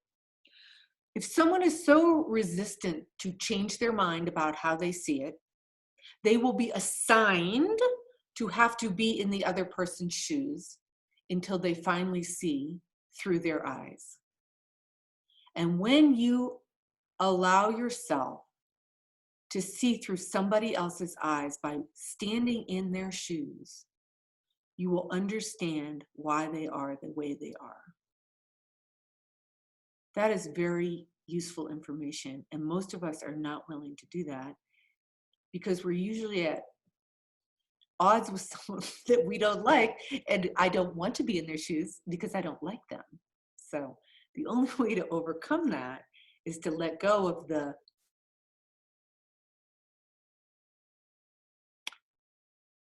if someone is so resistant to change their mind about how they see it, they will be assigned to have to be in the other person's shoes until they finally see through their eyes. And when you allow yourself to see through somebody else's eyes by standing in their shoes, you will understand why they are the way they are. That is very useful information, and most of us are not willing to do that because we're usually at odds with someone that we don't like, and I don't want to be in their shoes because I don't like them. So the only way to overcome that is to let go of the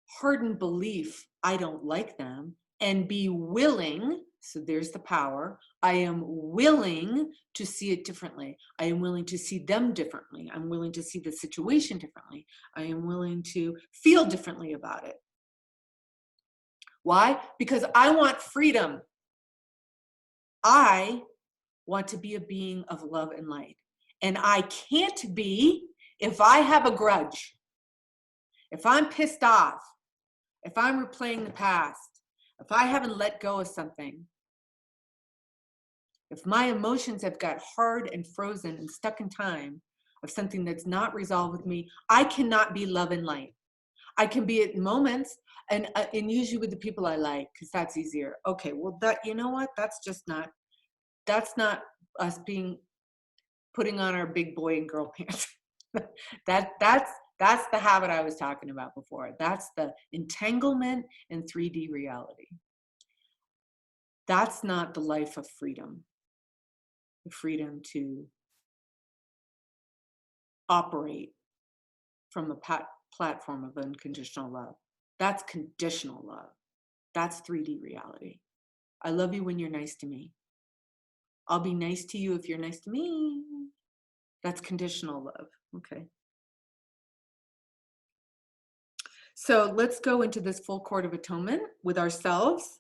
hardened belief, I don't like them, and be willing, so there's the power, I am willing to see it differently. I am willing to see them differently. I'm willing to see the situation differently. I am willing to feel differently about it. Why? Because I want freedom. I want to be a being of love and light. And I can't be if I have a grudge, if I'm pissed off, if I'm replaying the past, if I haven't let go of something, if my emotions have got hard and frozen and stuck in time of something that's not resolved with me, I cannot be love and light. I can be at moments, and usually with the people I like, because that's easier. Okay, well, that, you know what? That's not us putting on our big boy and girl pants. That's the habit I was talking about before. That's the entanglement in 3D reality. That's not the life of freedom. The freedom to operate from a platform of unconditional love. That's conditional love. That's 3D reality. I love you when you're nice to me. I'll be nice to you if you're nice to me. That's conditional love. Okay. So let's go into this full court of atonement with ourselves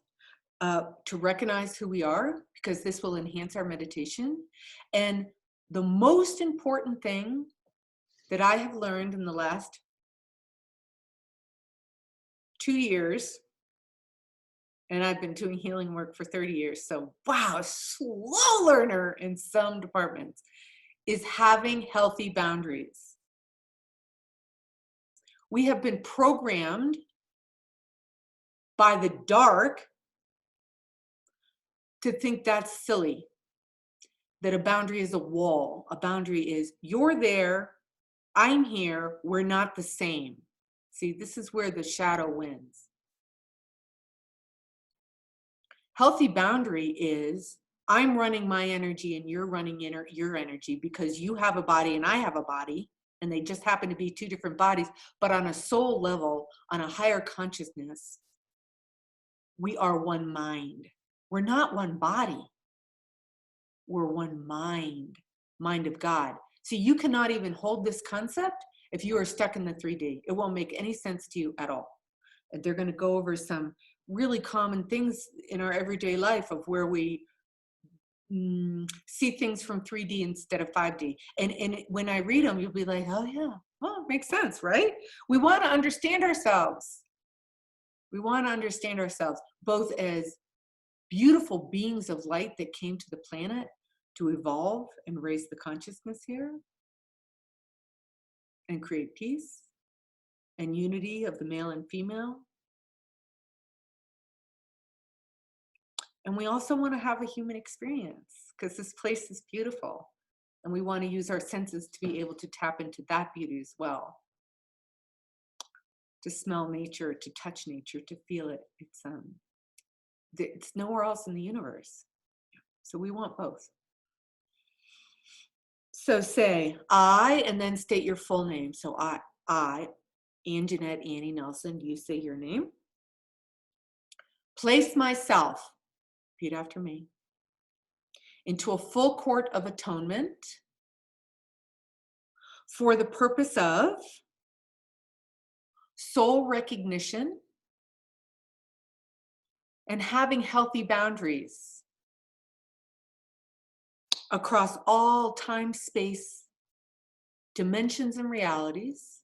to recognize who we are, because this will enhance our meditation. And the most important thing that I have learned in the last 2 years, and I've been doing healing work for 30 years, so wow, slow learner in some departments, is having healthy boundaries. We have been programmed by the dark to think that's silly, that a boundary is a wall. A boundary is, you're there, I'm here, we're not the same. See, this is where the shadow wins. Healthy boundary is, I'm running my energy and you're running your energy because you have a body and I have a body, and they just happen to be two different bodies, but on a soul level, on a higher consciousness, we are one mind. We're not one body. We're one mind, mind of God. So you cannot even hold this concept if you are stuck in the 3D. It won't make any sense to you at all. And they're going to go over some really common things in our everyday life of where we see things from 3D instead of 5D. And when I read them, you'll be like, oh yeah, well, it makes sense, right? We want to understand ourselves. We want to understand ourselves both as beautiful beings of light that came to the planet to evolve and raise the consciousness here and create peace and unity of the male and female. And we also want to have a human experience because this place is beautiful. And we want to use our senses to be able to tap into that beauty as well. To smell nature, to touch nature, to feel it. It's nowhere else in the universe. So we want both. So say I, and then state your full name. So I, Ann Jeanette Annie Nelson, you say your name. place myself, repeat after me, into a full court of atonement for the purpose of soul recognition and having healthy boundaries across all time, space, dimensions, and realities,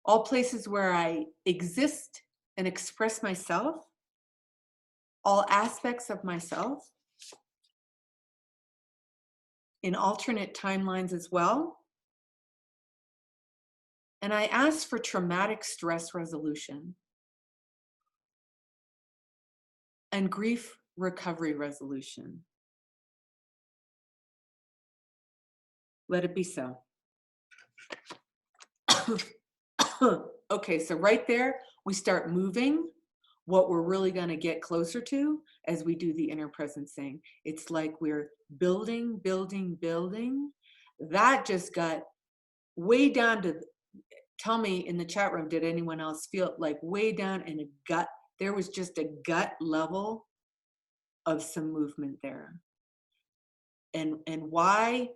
all places where I exist and express myself, all aspects of myself, in alternate timelines as well. And I ask for traumatic stress resolution and grief recovery resolution. Let it be so. Okay, so right there, we start moving what we're really going to get closer to as we do the inner presencing. It's like we're building, building, building. That just got way down to, tell me in the chat room, did anyone else feel like way down in a gut? There was just a gut level of some movement there. And why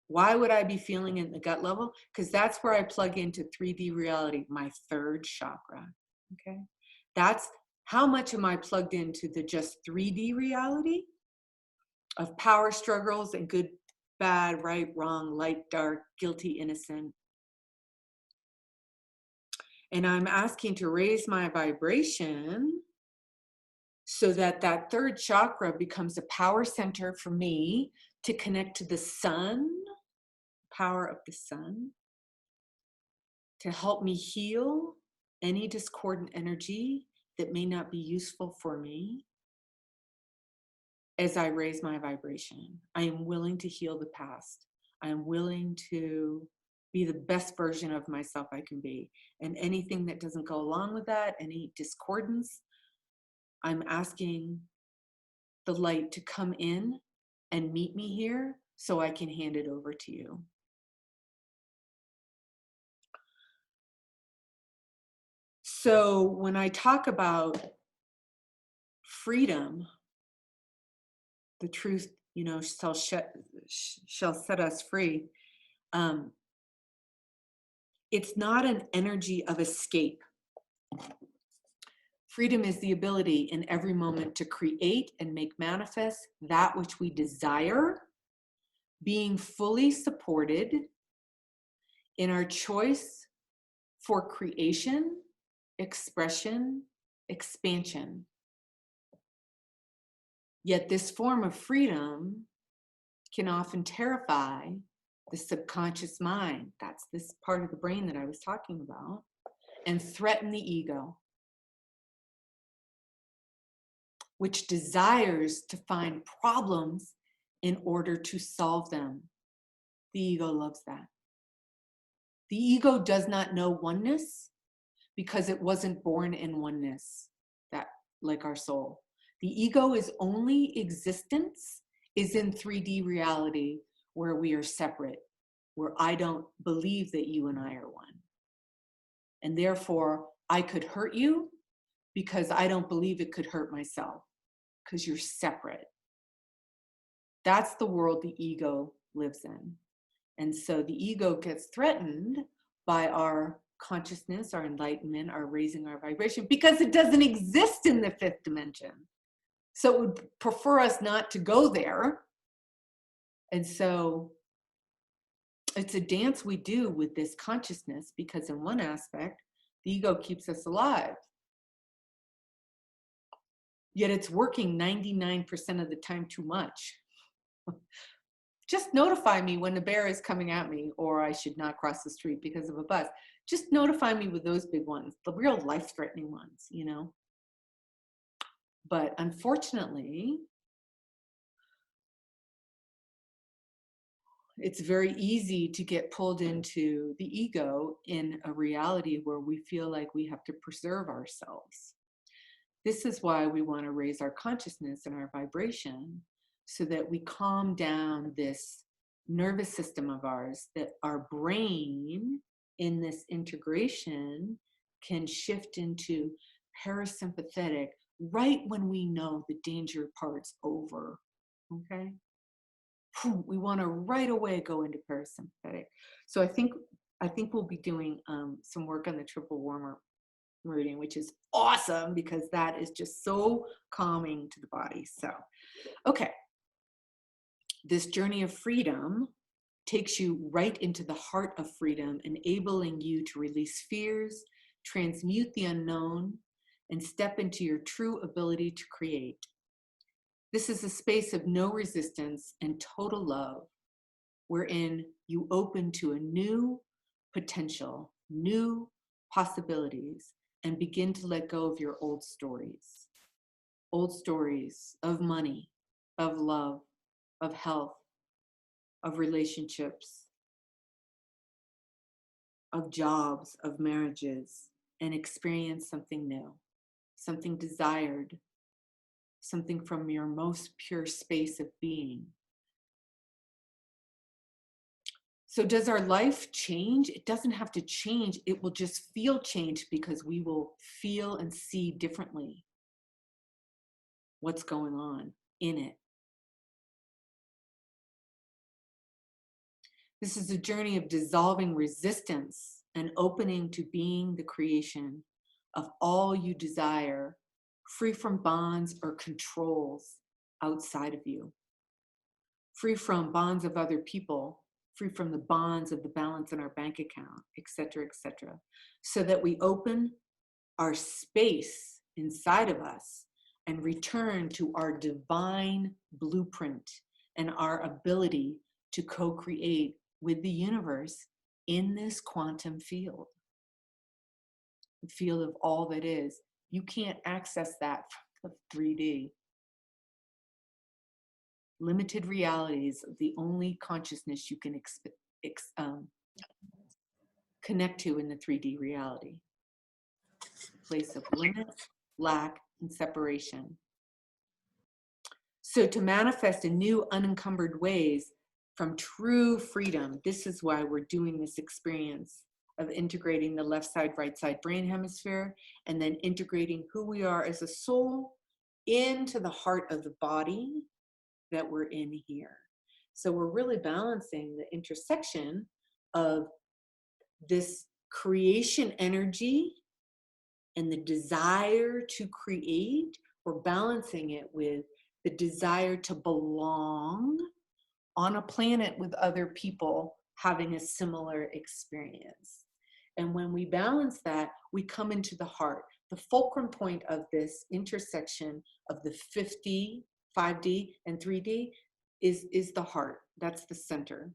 would I be feeling in the gut level? Because that's where I plug into 3D reality, my third chakra. Okay, that's how much am I plugged into the just 3D reality of power struggles and good, bad, right, wrong, light, dark, guilty, innocent. And I'm asking to raise my vibration so that that third chakra becomes a power center for me to connect to the sun, power of the sun, to help me heal any discordant energy that may not be useful for me as I raise my vibration. I am willing to heal the past. I am willing to be the best version of myself I can be. And anything that doesn't go along with that, any discordance, I'm asking the light to come in and meet me here so I can hand it over to you. So when I talk about freedom, the truth, shall set us free. It's not an energy of escape. Freedom is the ability in every moment to create and make manifest that which we desire, being fully supported in our choice for creation, expression, expansion. Yet this form of freedom can often terrify the subconscious mind. That's this part of the brain that I was talking about, and threaten the ego, which desires to find problems in order to solve them. The ego loves that. The ego does not know oneness because it wasn't born in oneness, that like our soul. The ego is only existence is in 3D reality where we are separate, where I don't believe that you and I are one. And therefore, I could hurt you because I don't believe it could hurt myself, because you're separate. That's the world the ego lives in. And so the ego gets threatened by our consciousness, our enlightenment, our raising our vibration, because it doesn't exist in the fifth dimension. So it would prefer us not to go there. And so it's a dance we do with this consciousness, because in one aspect, the ego keeps us alive. Yet it's working 99% of the time too much. Just notify me when the bear is coming at me, or I should not cross the street because of a bus. Just notify me with those big ones, the real life-threatening ones, But unfortunately, it's very easy to get pulled into the ego in a reality where we feel like we have to preserve ourselves. This is why we want to raise our consciousness and our vibration so that we calm down this nervous system of ours, that our brain in this integration can shift into parasympathetic right when we know the danger part's over. Okay? We want to right away go into parasympathetic. So I think we'll be doing some work on the triple warmer meridian, which is awesome because that is just so calming to the body. So, okay. This journey of freedom takes you right into the heart of freedom, enabling you to release fears, transmute the unknown, and step into your true ability to create. This is a space of no resistance and total love, wherein you open to a new potential, new possibilities, and begin to let go of your old stories. Old stories of money, of love, of health, of relationships, of jobs, of marriages, and experience something new, something desired, something from your most pure space of being. So does our life change? It doesn't have to change. It will just feel changed because we will feel and see differently what's going on in it. This is a journey of dissolving resistance and opening to being the creation of all you desire, free from bonds or controls outside of you, free from bonds of other people, free from the bonds of the balance in our bank account, etc., etc., so that we open our space inside of us and return to our divine blueprint and our ability to co-create with the universe in this quantum field, the field of all that is. You can't access that from the 3D. Limited realities of the only consciousness you can connect to in the 3D reality. Place of limit, lack, and separation. So to manifest in new unencumbered ways from true freedom, this is why we're doing this experience of integrating the left side, right side brain hemisphere, and then integrating who we are as a soul into the heart of the body that we're in here. So we're really balancing the intersection of this creation energy and the desire to create. We're balancing it with the desire to belong on a planet with other people having a similar experience. And when we balance that, we come into the heart. The fulcrum point of this intersection of the 5D and 3D is the heart. That's the center.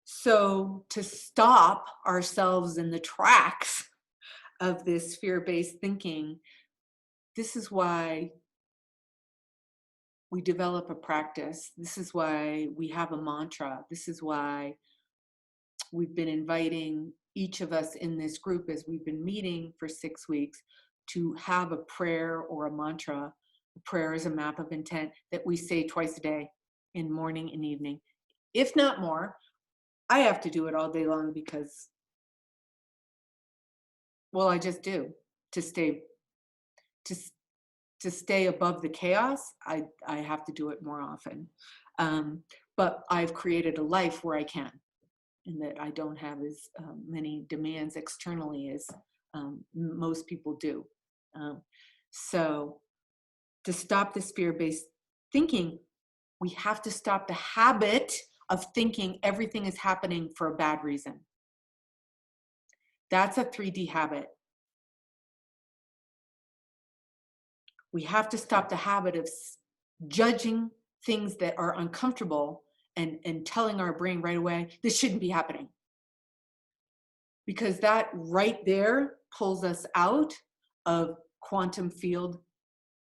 So to stop ourselves in the tracks of this fear-based thinking, this is why we develop a practice. This is why we have a mantra. This is why we've been inviting each of us in this group, as we've been meeting for 6 weeks, to have a prayer or a mantra. A prayer is a map of intent that we say twice a day, in morning and evening, if not more. I have to do it all day long because, well, I just do, to stay above the chaos. I have to do it more often. But I've created a life where I can, and that I don't have as many demands externally as most people do. So to stop this fear-based thinking, we have to stop the habit of thinking everything is happening for a bad reason. That's a 3D habit. We have to stop the habit of judging things that are uncomfortable and telling our brain right away, this shouldn't be happening. Because that right there pulls us out of quantum field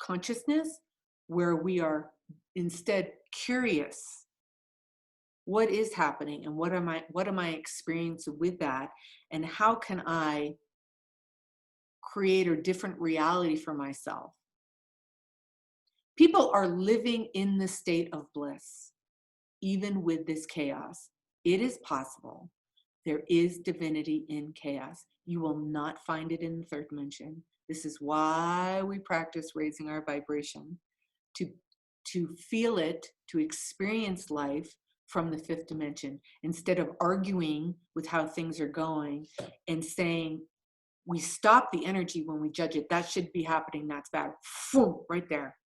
consciousness, where we are instead curious. What is happening, and what am I experiencing with that, and how can I create a different reality for myself? People are living in the state of bliss, even with this chaos. It is possible. There is divinity in chaos. You will not find it in the third dimension. This is why we practice raising our vibration, to feel it, to experience life from the fifth dimension, instead of arguing with how things are going and saying, we stop the energy when we judge it. That should be happening. That's bad. Boom, right there.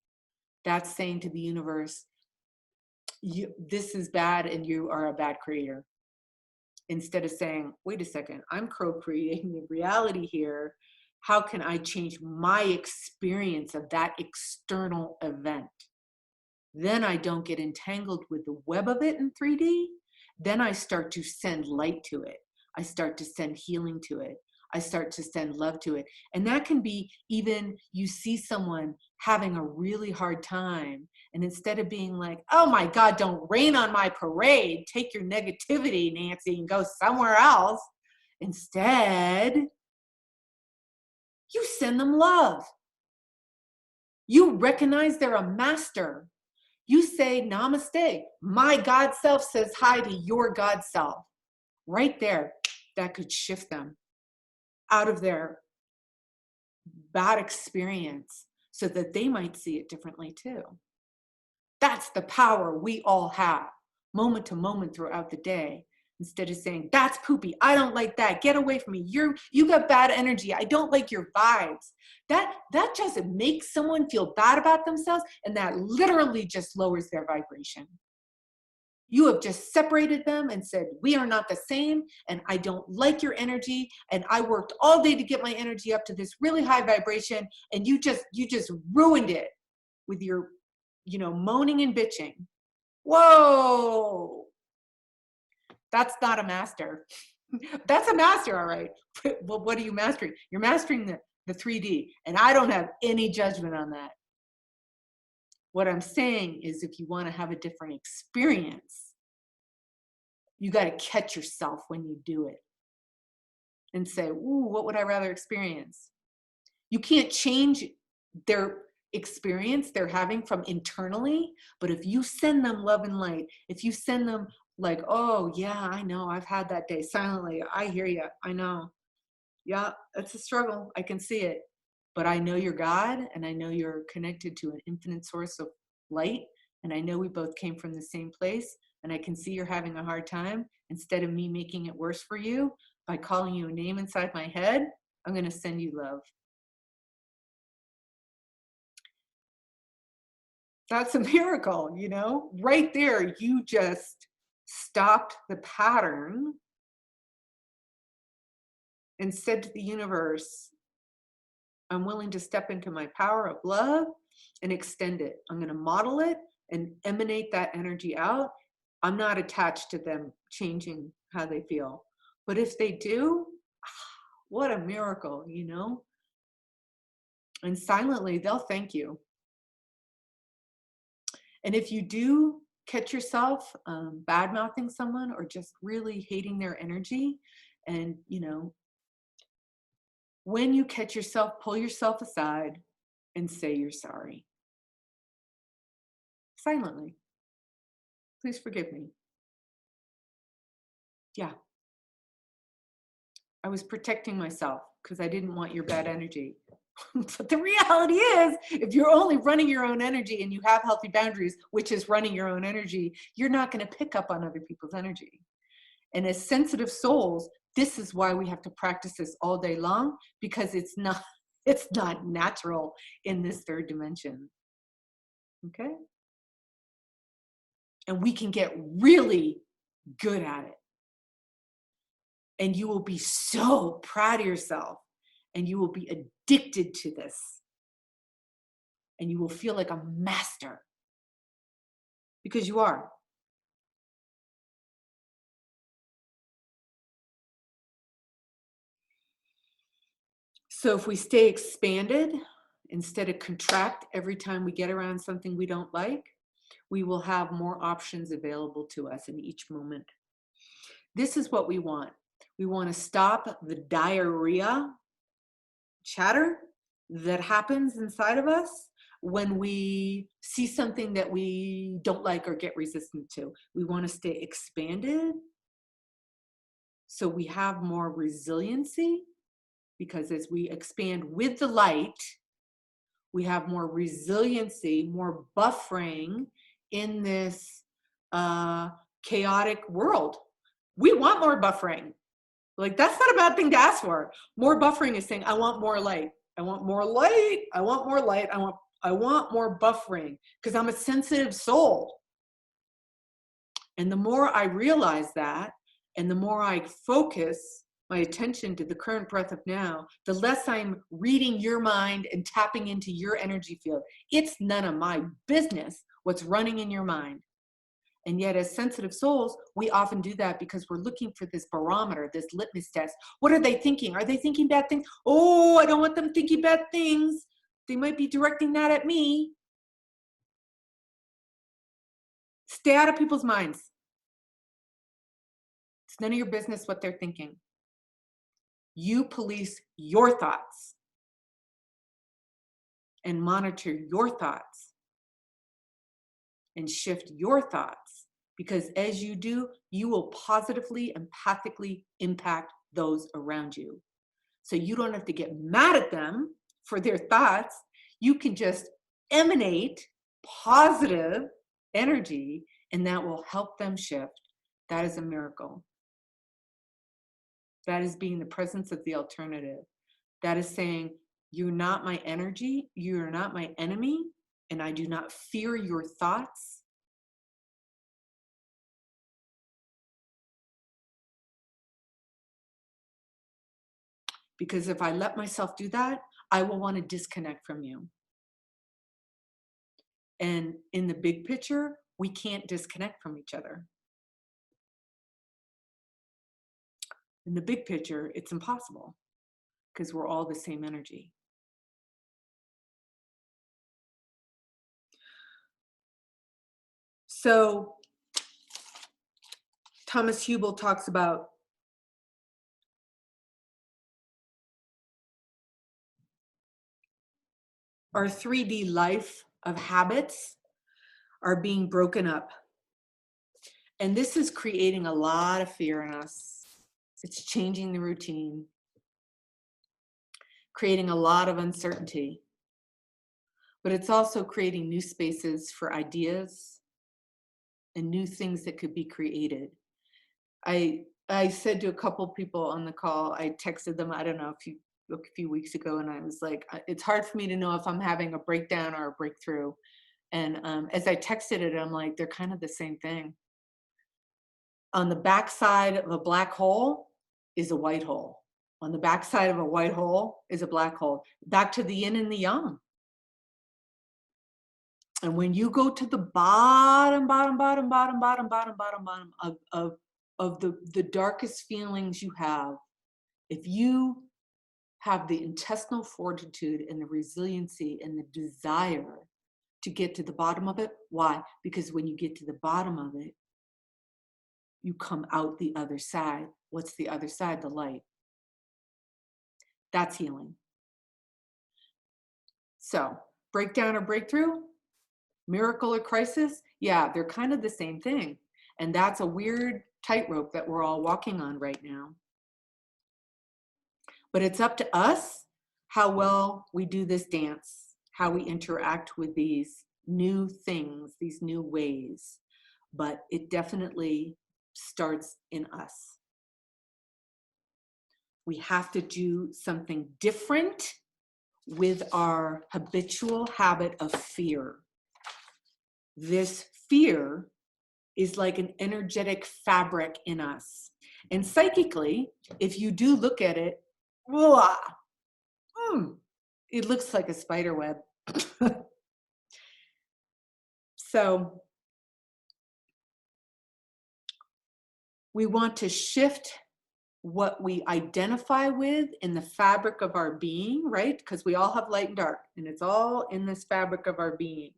That's saying to the universe, this is bad and you are a bad creator. Instead of saying, wait a second, I'm co-creating the reality here. How can I change my experience of that external event? Then I don't get entangled with the web of it in 3D. Then I start to send light to it. I start to send healing to it. I start to send love to it. And that can be even, you see someone having a really hard time, and instead of being like, oh my God, don't rain on my parade, take your negativity, Nancy, and go somewhere else. Instead, you send them love. You recognize they're a master. You say, namaste. My God self says hi to your God self. Right there, that could shift them out of their bad experience so that they might see it differently too. That's the power we all have, moment to moment throughout the day. Instead of saying, that's poopy, I don't like that, get away from me, you got bad energy, I don't like your vibes. That just makes someone feel bad about themselves, and that literally just lowers their vibration. You have just separated them and said, we are not the same, and I don't like your energy, and I worked all day to get my energy up to this really high vibration, and you just ruined it with your, moaning and bitching. Whoa, that's not a master. That's a master, all right. Well, what are you mastering? You're mastering the 3D, and I don't have any judgment on that. What I'm saying is, if you want to have a different experience, you got to catch yourself when you do it and say, ooh, what would I rather experience? You can't change their experience they're having from internally, but if you send them love and light, if you send them like, oh yeah, I know, I've had that day, silently, I hear you, I know, yeah, it's a struggle, I can see it, but I know you're God, and I know you're connected to an infinite source of light, and I know we both came from the same place, and I can see you're having a hard time. Instead of me making it worse for you by calling you a name inside my head, I'm going to send you love. That's a miracle, right there. You just stopped the pattern and said to the universe, I'm willing to step into my power of love and extend it. I'm going to model it and emanate that energy out. I'm not attached to them changing how they feel. But if they do, what a miracle, And silently, they'll thank you. And if you do catch yourself bad-mouthing someone or just really hating their energy, and, when you catch yourself, pull yourself aside and say you're sorry. Silently. Please forgive me. Yeah. I was protecting myself because I didn't want your bad energy. But the reality is, if you're only running your own energy and you have healthy boundaries, which is running your own energy, you're not going to pick up on other people's energy. And as sensitive souls, this is why we have to practice this all day long, because it's not natural in this third dimension. Okay? And we can get really good at it. And you will be so proud of yourself, and you will be addicted to this. And you will feel like a master, because you are. So if we stay expanded instead of contract every time we get around something we don't like, we will have more options available to us in each moment. This is what we want. We want to stop the diarrhea chatter that happens inside of us when we see something that we don't like or get resistant to. We want to stay expanded so we have more resiliency, because as we expand with the light, we have more resiliency, more buffering in this chaotic world. We want more buffering. Like, that's not a bad thing to ask for. More buffering is saying, I want more light. I want more light. I want more light. I want more buffering, because I'm a sensitive soul. And the more I realize that, and the more I focus my attention to the current breath of now, the less I'm reading your mind and tapping into your energy field. It's none of my business what's running in your mind. And yet, as sensitive souls, we often do that because we're looking for this barometer, this litmus test. What are they thinking? Are they thinking bad things? Oh, I don't want them thinking bad things. They might be directing that at me. Stay out of people's minds. It's none of your business what they're thinking. You police your thoughts and monitor your thoughts and shift your thoughts, because as you do, you will positively, empathically impact those around you. So you don't have to get mad at them for their thoughts. You can just emanate positive energy, and that will help them shift. That is a miracle. That is being the presence of the alternative. That is saying, you're not my energy, you're not my enemy, and I do not fear your thoughts. Because if I let myself do that, I will want to disconnect from you. And in the big picture, we can't disconnect from each other. In the big picture, it's impossible, because we're all the same energy. So Thomas Hubel talks about our 3D life of habits are being broken up. And this is creating a lot of fear in us. It's changing the routine, creating a lot of uncertainty. But it's also creating new spaces for ideas and new things that could be created. I said to a couple people on the call, I texted them, I don't know, a few weeks ago, and I was like, it's hard for me to know if I'm having a breakdown or a breakthrough. And as I texted it, I'm like, they're kind of the same thing. On the backside of a black hole is a white hole. On the backside of a white hole is a black hole. Back to the yin and the yang. And when you go to the bottom of the darkest feelings you have, if you have the intestinal fortitude and the resiliency and the desire to get to the bottom of it, why? Because when you get to the bottom of it, you come out the other side. What's the other side? The light. That's healing. So, breakdown or breakthrough, miracle or crisis, yeah, they're kind of the same thing. And that's a weird tightrope that we're all walking on right now. But it's up to us how well we do this dance, how we interact with these new things, these new ways. But it definitely starts in us. We have to do something different with our habitual habit of fear. This fear is like an energetic fabric in us. And psychically, if you do look at it, it looks like a spider web. So we want to shift what we identify with in the fabric of our being, right? Because we all have light and dark, and it's all in this fabric of our being.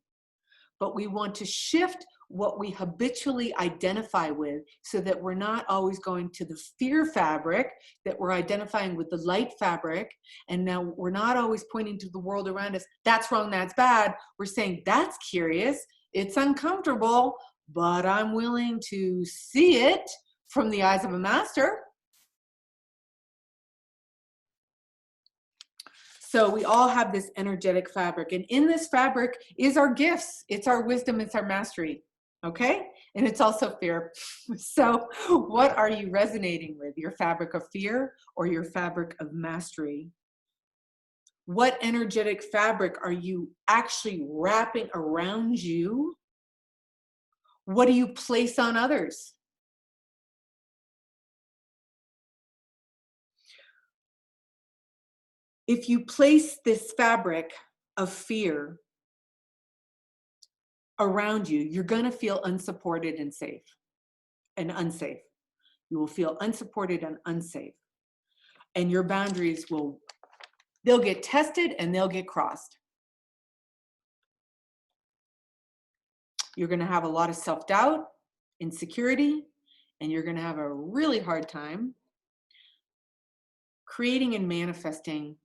but we want to shift what we habitually identify with so that we're not always going to the fear fabric, that we're identifying with the light fabric. And now we're not always pointing to the world around us. That's wrong, that's bad. We're saying, that's curious, it's uncomfortable, but I'm willing to see it from the eyes of a master. So we all have this energetic fabric, and in this fabric is our gifts. It's our wisdom, it's our mastery, okay? And it's also fear. So what are you resonating with? Your fabric of fear or your fabric of mastery? What energetic fabric are you actually wrapping around you? What do you place on others? If you place this fabric of fear around you, you're going to feel unsupported and safe and unsafe. You will feel unsupported and unsafe. And your boundaries they'll get tested and they'll get crossed. You're going to have a lot of self-doubt, insecurity, and you're going to have a really hard time creating and manifesting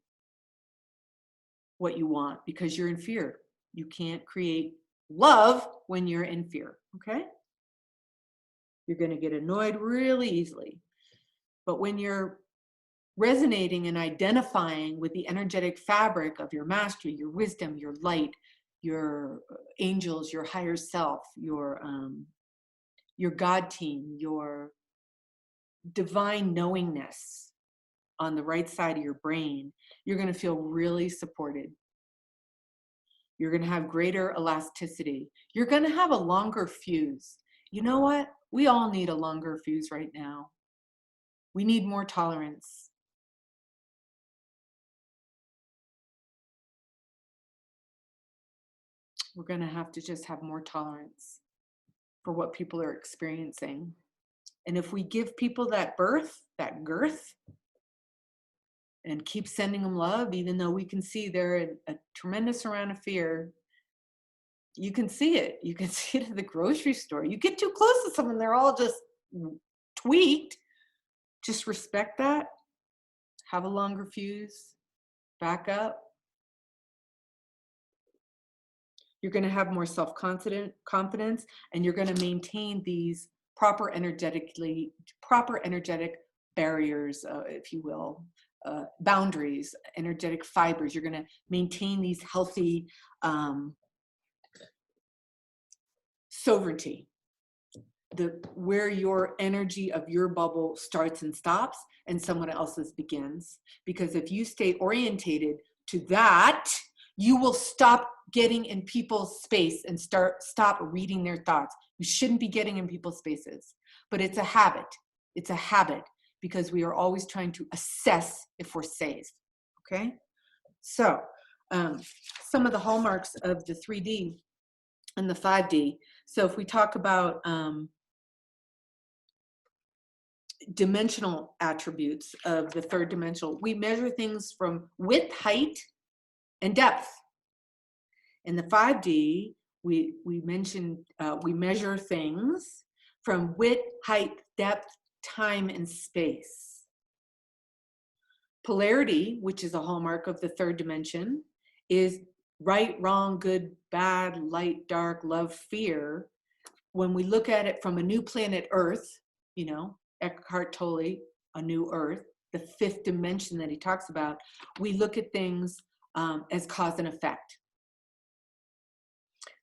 what you want because you're in fear. You can't create love when you're in fear, okay? You're going to get annoyed really easily. But when you're resonating and identifying with the energetic fabric of your mastery, your wisdom, your light, your angels, your higher self, your God team, your divine knowingness on the right side of your brain, you're going to feel really supported. You're going to have greater elasticity. You're going to have a longer fuse. You know what? We all need a longer fuse right now. We need more tolerance. We're going to have to just have more tolerance for what people are experiencing. And if we give people that girth, and keep sending them love, even though we can see they're in a tremendous amount of fear, you can see it. You can see it at the grocery store. You get too close to someone, they're all just tweaked. Just respect that. Have a longer fuse. Back up. You're going to have more confidence, and you're going to maintain these proper energetic barriers, if you will, boundaries, energetic fibers. You're going to maintain these healthy sovereignty, where your energy of your bubble starts and stops and someone else's begins. Because if you stay orientated to that, you will stop getting in people's space and stop reading their thoughts. You shouldn't be getting in people's spaces, but it's a habit. It's a habit because we are always trying to assess if we're safe. Okay, so some of the hallmarks of the 3D and the 5D. So if we talk about dimensional attributes of the third dimensional, we measure things from width, height, and depth. In the 5D, we measure things from width, height, depth, time, and space. Polarity, which is a hallmark of the third dimension, is right, wrong, good, bad, light, dark, love, fear. When we look at it from a new planet Earth, you know, Eckhart Tolle, A New Earth, the fifth dimension that he talks about, we look at things as cause and effect.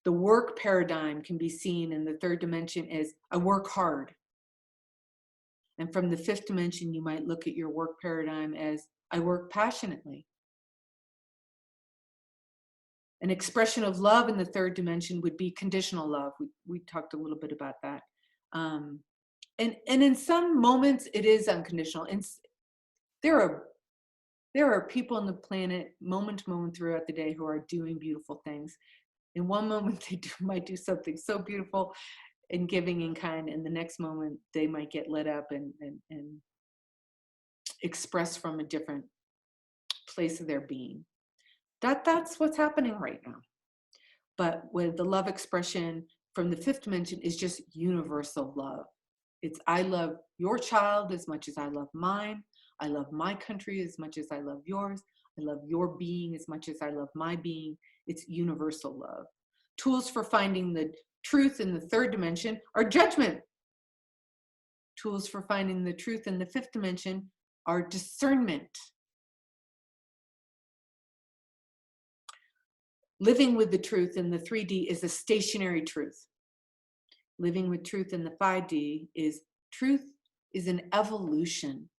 The work paradigm can be seen in the third dimension as I work hard. And from the fifth dimension, you might look at your work paradigm as I work passionately. An expression of love in the third dimension would be conditional love. We talked a little bit about that. And in some moments, it is unconditional. And there are people on the planet, moment to moment throughout the day, who are doing beautiful things. In one moment, they might do something so beautiful and giving in kind, and the next moment, they might get lit up and express from a different place of their being. That's what's happening right now. But with the love expression from the fifth dimension is just universal love. It's I love your child as much as I love mine. I love my country as much as I love yours. I love your being as much as I love my being. It's universal love. Tools for finding the truth in the third dimension are judgment. Tools for finding the truth in the fifth dimension are discernment. Living with the truth in the 3D is a stationary truth. Living with truth in the 5D is truth is an evolution.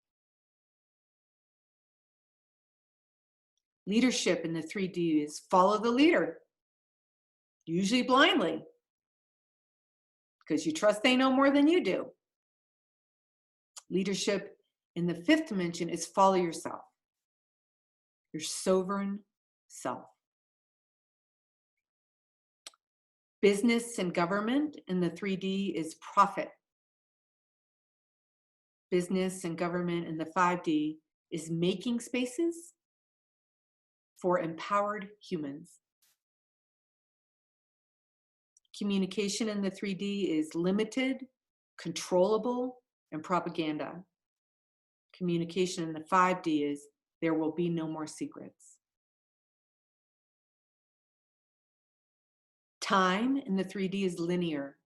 Leadership in the 3D is follow the leader, usually blindly, because you trust they know more than you do. Leadership in the fifth dimension is follow yourself, your sovereign self. Business and government in the 3D is profit. Business and government in the 5D is making spaces for empowered humans. Communication in the 3D is limited, controllable, and propaganda. Communication in the 5D is there will be no more secrets. Time in the 3D is linear.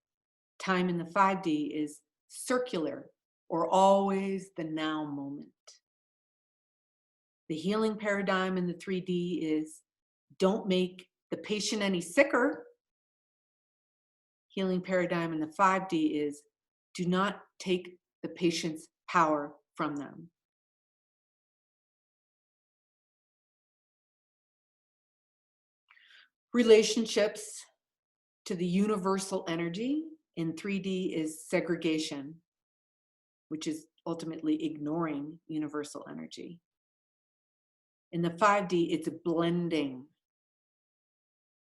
Time in the 5D is circular, or always the now moment. The healing paradigm in the 3D is don't make the patient any sicker. Healing paradigm in the 5D is do not take the patient's power from them. Relationships to the universal energy in 3D is segregation, which is ultimately ignoring universal energy. In the 5D, it's blending.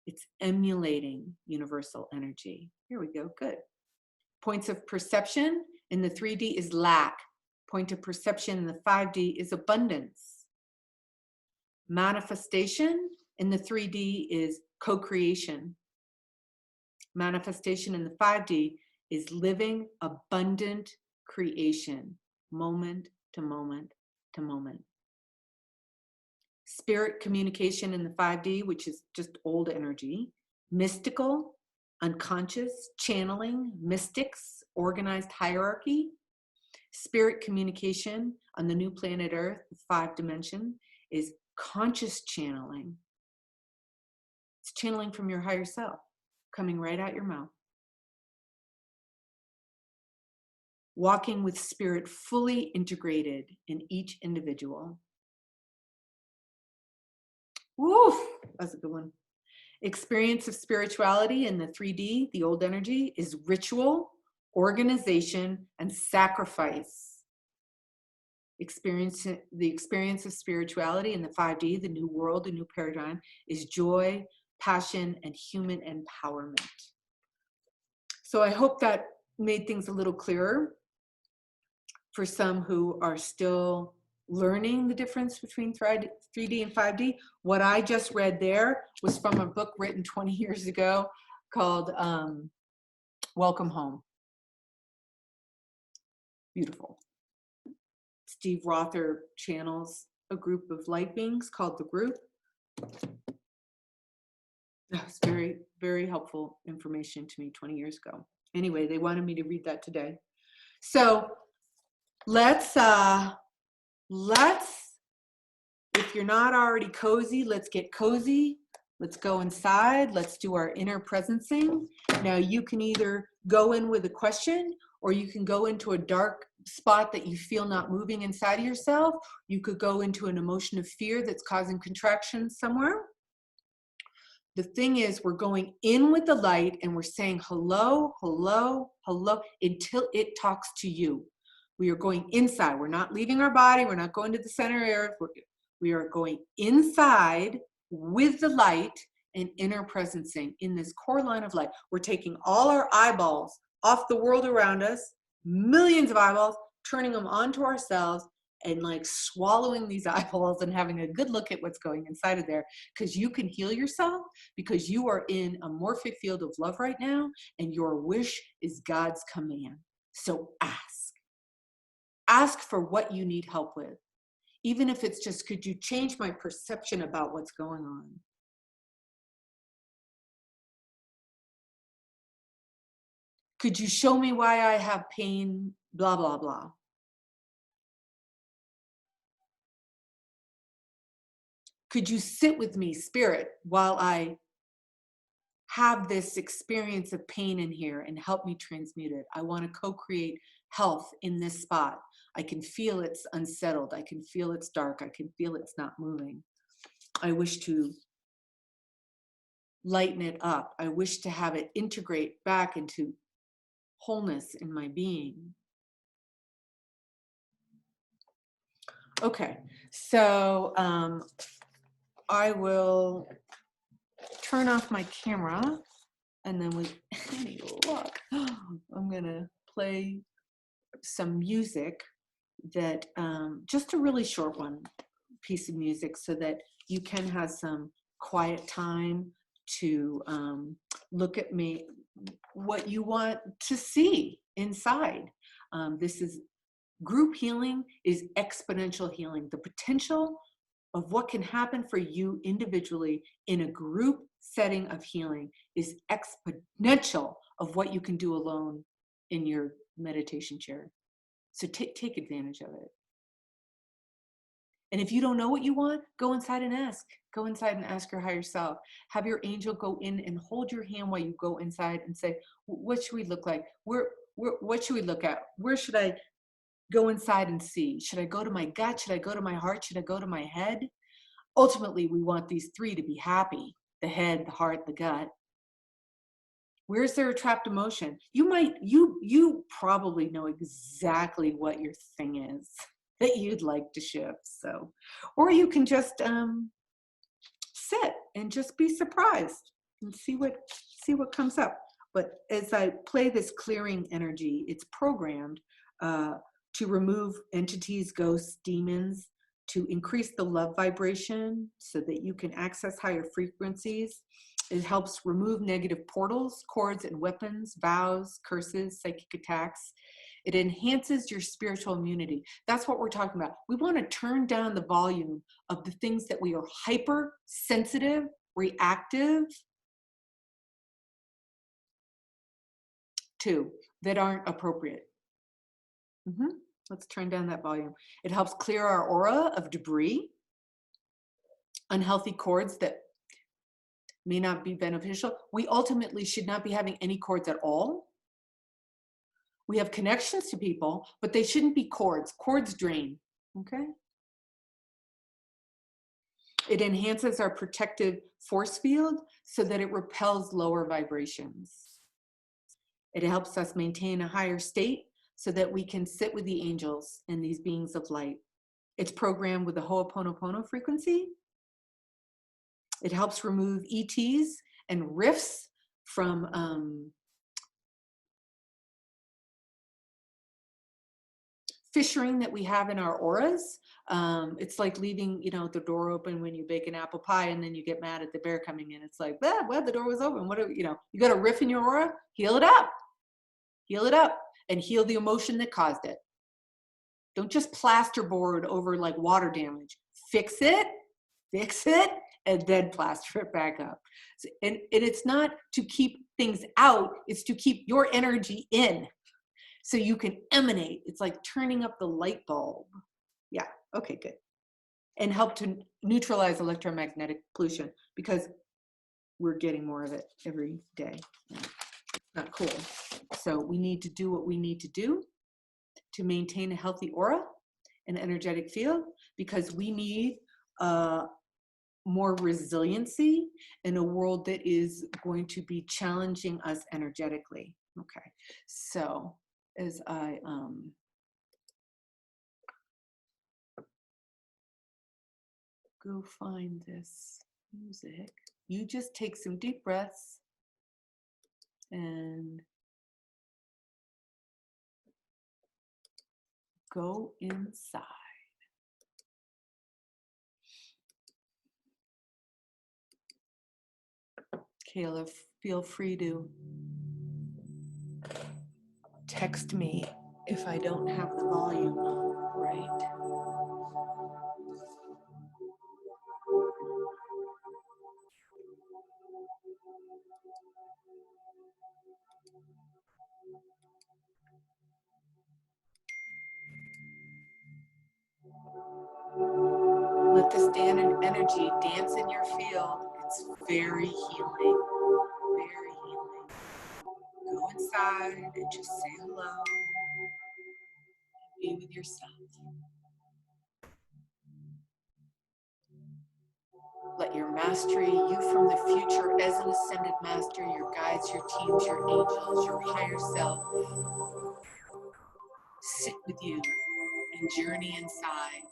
It's emulating universal energy. Here we go, good. Points of perception in the 3D is lack. Point of perception in the 5D is abundance. Manifestation in the 3D is co-creation. Manifestation in the 5D is living abundant creation, moment to moment to moment. Spirit communication in the 5D, which is just old energy. Mystical, unconscious, channeling, mystics, organized hierarchy. Spirit communication on the new planet Earth, the 5th dimension, is conscious channeling. It's channeling from your higher self, coming right out your mouth. Walking with spirit fully integrated in each individual. Woo, that's a good one. Experience of spirituality in the 3D, the old energy, is ritual, organization, and sacrifice. The experience of spirituality in the 5D, the new world, the new paradigm, is joy, passion, and human empowerment. So I hope that made things a little clearer for some who are still learning the difference between 3D and 5D. What I just read there was from a book written 20 years ago called Welcome Home. Beautiful. Steve Rother channels a group of light beings called The Group. That's very, very helpful information to me 20 years ago. Anyway, they wanted me to read that today. So let's, if you're not already cozy, let's get cozy. Let's go inside. Let's do our inner presencing. Now you can either go in with a question, or you can go into a dark spot that you feel not moving inside of yourself. You could go into an emotion of fear that's causing contraction somewhere. The thing is, we're going in with the light and we're saying hello, hello, hello, until it talks to you. We are going inside. We're not leaving our body. We're not going to the center of earth. We are going inside with the light and inner presencing in this core line of light. We're taking all our eyeballs off the world around us, millions of eyeballs, turning them onto ourselves and like swallowing these eyeballs and having a good look at what's going inside of there, because you can heal yourself, because you are in a morphic field of love right now, and your wish is God's command. So ask for what you need help with, even if it's just, could you change my perception about what's going on? Could you show me why I have pain, blah, blah, blah. Could you sit with me, Spirit, while I have this experience of pain in here and help me transmute it? I want to co-create health in this spot. I can feel it's unsettled. I can feel it's dark. I can feel it's not moving. I wish to lighten it up. I wish to have it integrate back into wholeness in my being. Okay, so I will turn off my camera, and then with any luck, I'm gonna play some music that, just a really short one, piece of music, so that you can have some quiet time to look at me, what you want to see inside. This is group healing, is exponential healing. The potential of what can happen for you individually in a group setting of healing is exponential of what you can do alone in your meditation chair. So take advantage of it. And if you don't know what you want, go inside and ask. Go inside and ask your higher self. Have your angel go in and hold your hand while you go inside and say, what should we look like? What should we look at? Where should I go inside and see? Should I go to my gut? Should I go to my heart? Should I go to my head? Ultimately, we want these three to be happy: the head, the heart, the gut. Where's there a trapped emotion? You probably know exactly what your thing is that you'd like to shift. So, or you can just sit and just be surprised and see what comes up. But as I play this clearing energy, it's programmed to remove entities, ghosts, demons, to increase the love vibration so that you can access higher frequencies. It helps remove negative portals, cords, and weapons, vows, curses, psychic attacks. It enhances your spiritual immunity. That's what we're talking about. We want to turn down the volume of the things that we are hypersensitive, reactive to, that aren't appropriate. Let's turn down that volume. It helps clear our aura of debris, unhealthy cords that may not be beneficial. We ultimately should not be having any cords at all. We have connections to people, but they shouldn't be cords. Cords drain, okay? It enhances our protective force field so that it repels lower vibrations. It helps us maintain a higher state so that we can sit with the angels and these beings of light. It's programmed with the Ho'oponopono frequency. It helps remove ETs and rifts from fissuring that we have in our auras. It's like leaving, the door open when you bake an apple pie and then you get mad at the bear coming in. It's like, well, the door was open. You got a riff in your aura, heal it up, and heal the emotion that caused it. Don't just plasterboard over like water damage. Fix it, and then plaster it back up. And it's not to keep things out, it's to keep your energy in so you can emanate. It's like turning up the light bulb. Yeah, okay, good. And help to neutralize electromagnetic pollution, because we're getting more of it every day. Not cool. So we need to do what we need to do to maintain a healthy aura and energetic field, because we need more resiliency in a world that is going to be challenging us energetically. Okay, so as I go find this music, you just take some deep breaths and go inside. Kayla, feel free to text me if I don't have the volume right. Let this energy dance in your field. It's very healing, very healing. Go inside and just say hello. Be with yourself. Let your mastery, you from the future as an ascended master, your guides, your teams, your angels, your higher self, sit with you and journey inside.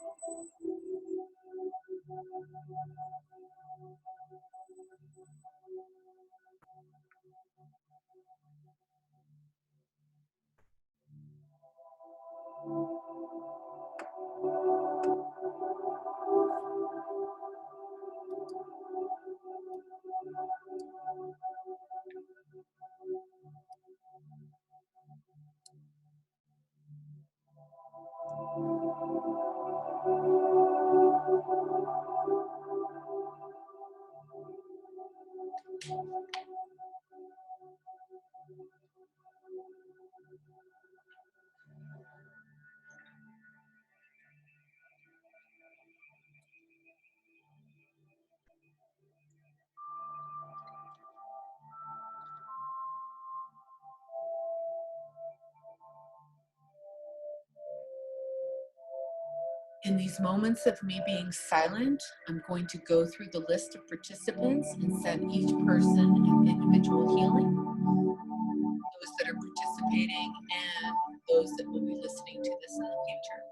In these moments of me being silent, I'm going to go through the list of participants and send each person an individual healing, those that are participating and those that will be listening to this in the future.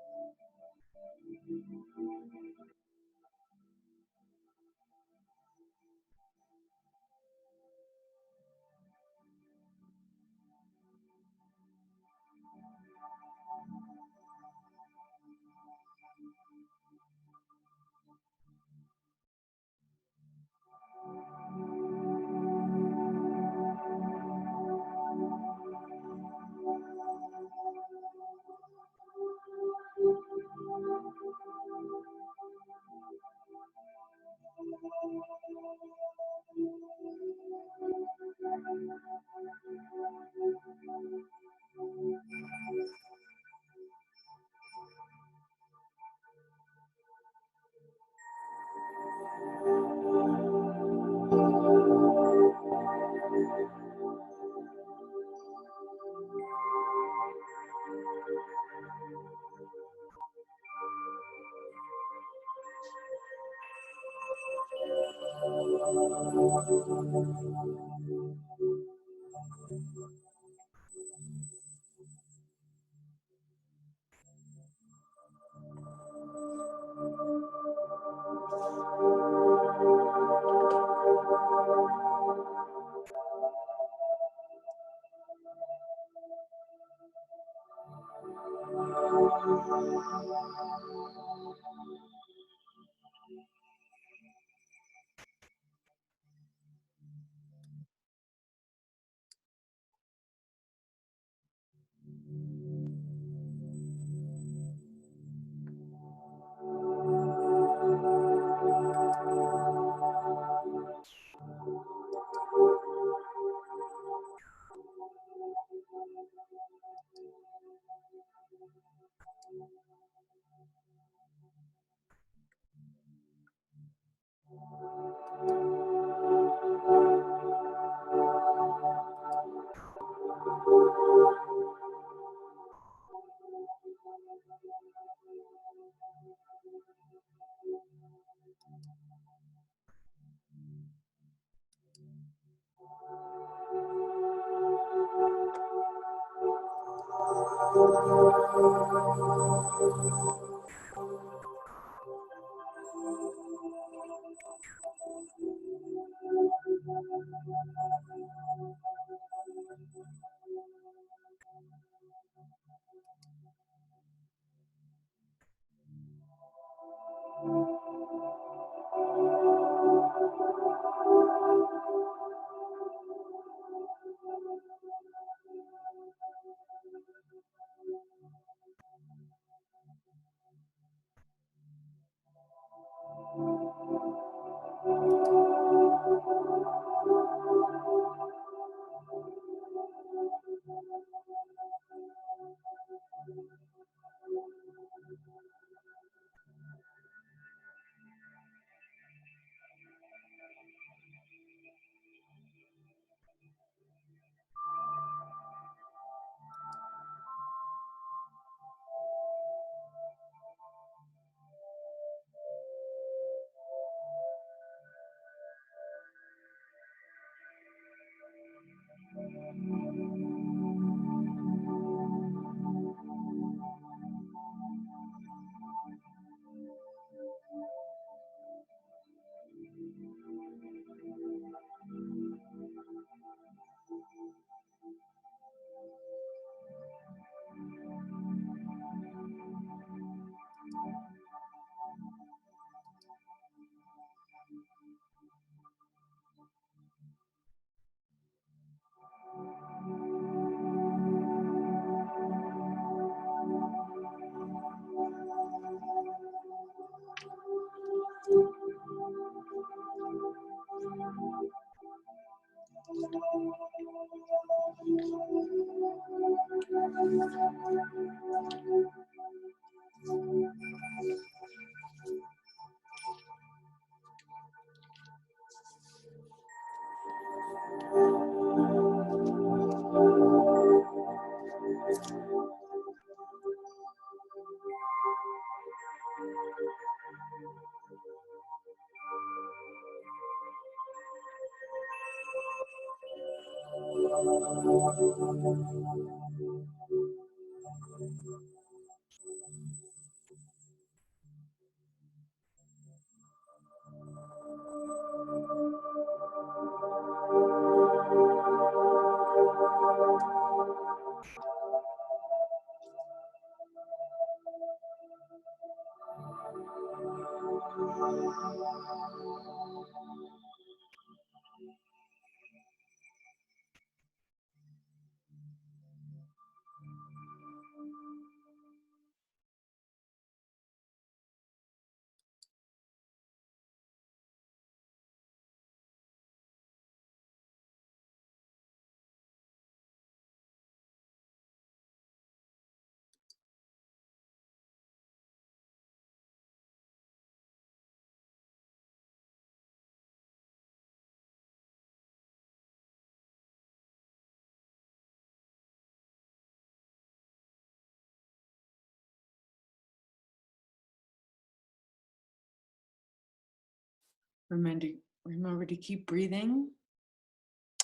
Remember, remember to keep breathing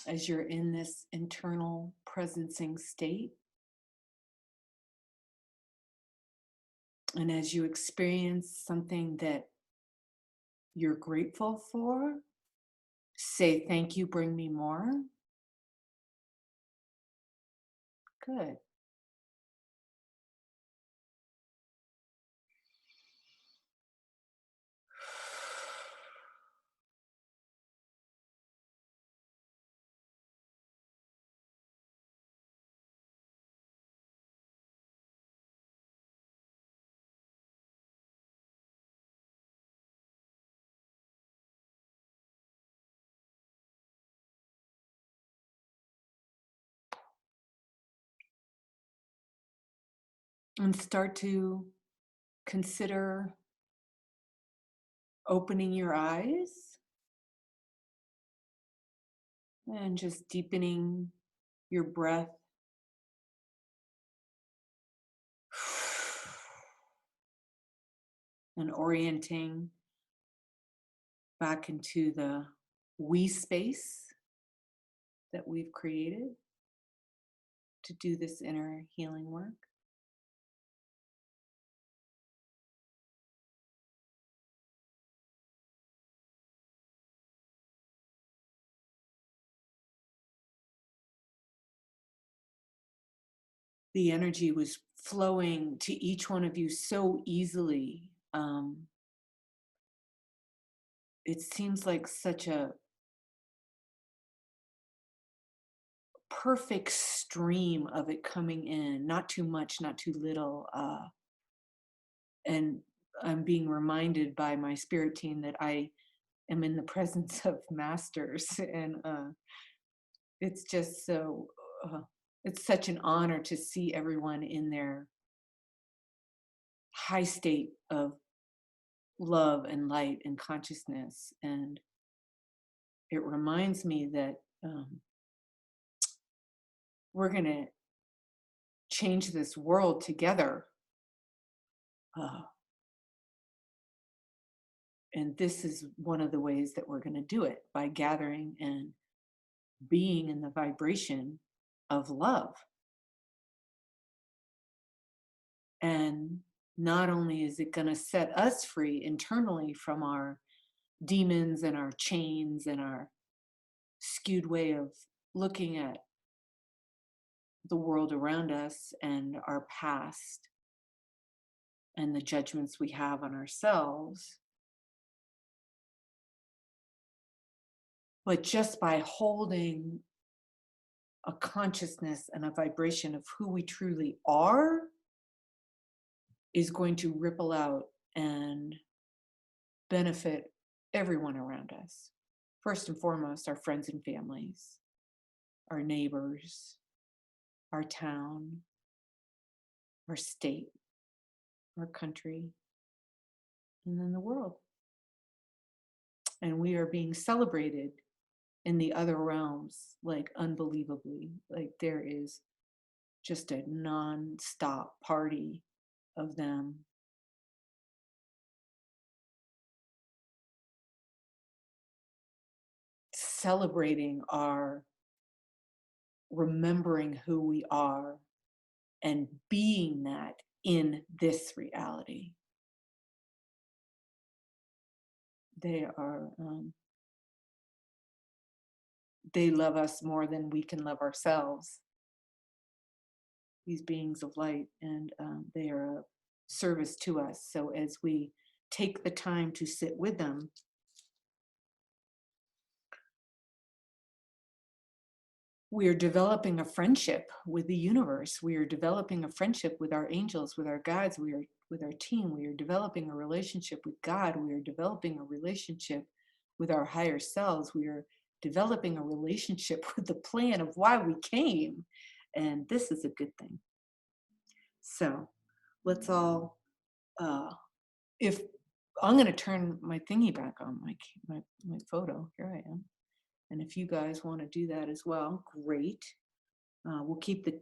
as you're in this internal presencing state. And as you experience something that you're grateful for, say thank you, bring me more. Good. And start to consider opening your eyes and just deepening your breath. And orienting back into the we space that we've created to do this inner healing work. The energy was flowing to each one of you so easily. It seems like such a perfect stream of it coming in, not too much, not too little. And I'm being reminded by my spirit team that I am in the presence of masters, and it's just so It's such an honor to see everyone in their high state of love and light and consciousness. And it reminds me that we're going to change this world together. And this is one of the ways that we're going to do it, by gathering and being in the vibration of love. And not only is it going to set us free internally from our demons and our chains and our skewed way of looking at the world around us and our past and the judgments we have on ourselves, but just by holding a consciousness and a vibration of who we truly are is going to ripple out and benefit everyone around us. First and foremost, our friends and families, our neighbors, our town, our state, our country, and then the world. And we are being celebrated in the other realms, like unbelievably. Like there is just a non-stop party of them. Celebrating our remembering who we are and being that in this reality. They are, they love us more than we can love ourselves, these beings of light, and they are a service to us. So as we take the time to sit with them, we are developing a friendship with the universe. We are developing a friendship with our angels, with our guides. We are with our team. We are developing a relationship with God. We are developing a relationship with our higher selves. We are developing a relationship with the plan of why we came. And this is a good thing. So let's all, if I'm going to turn my thingy back on, my photo. Here I am. And if you guys want to do that as well, great. We'll keep the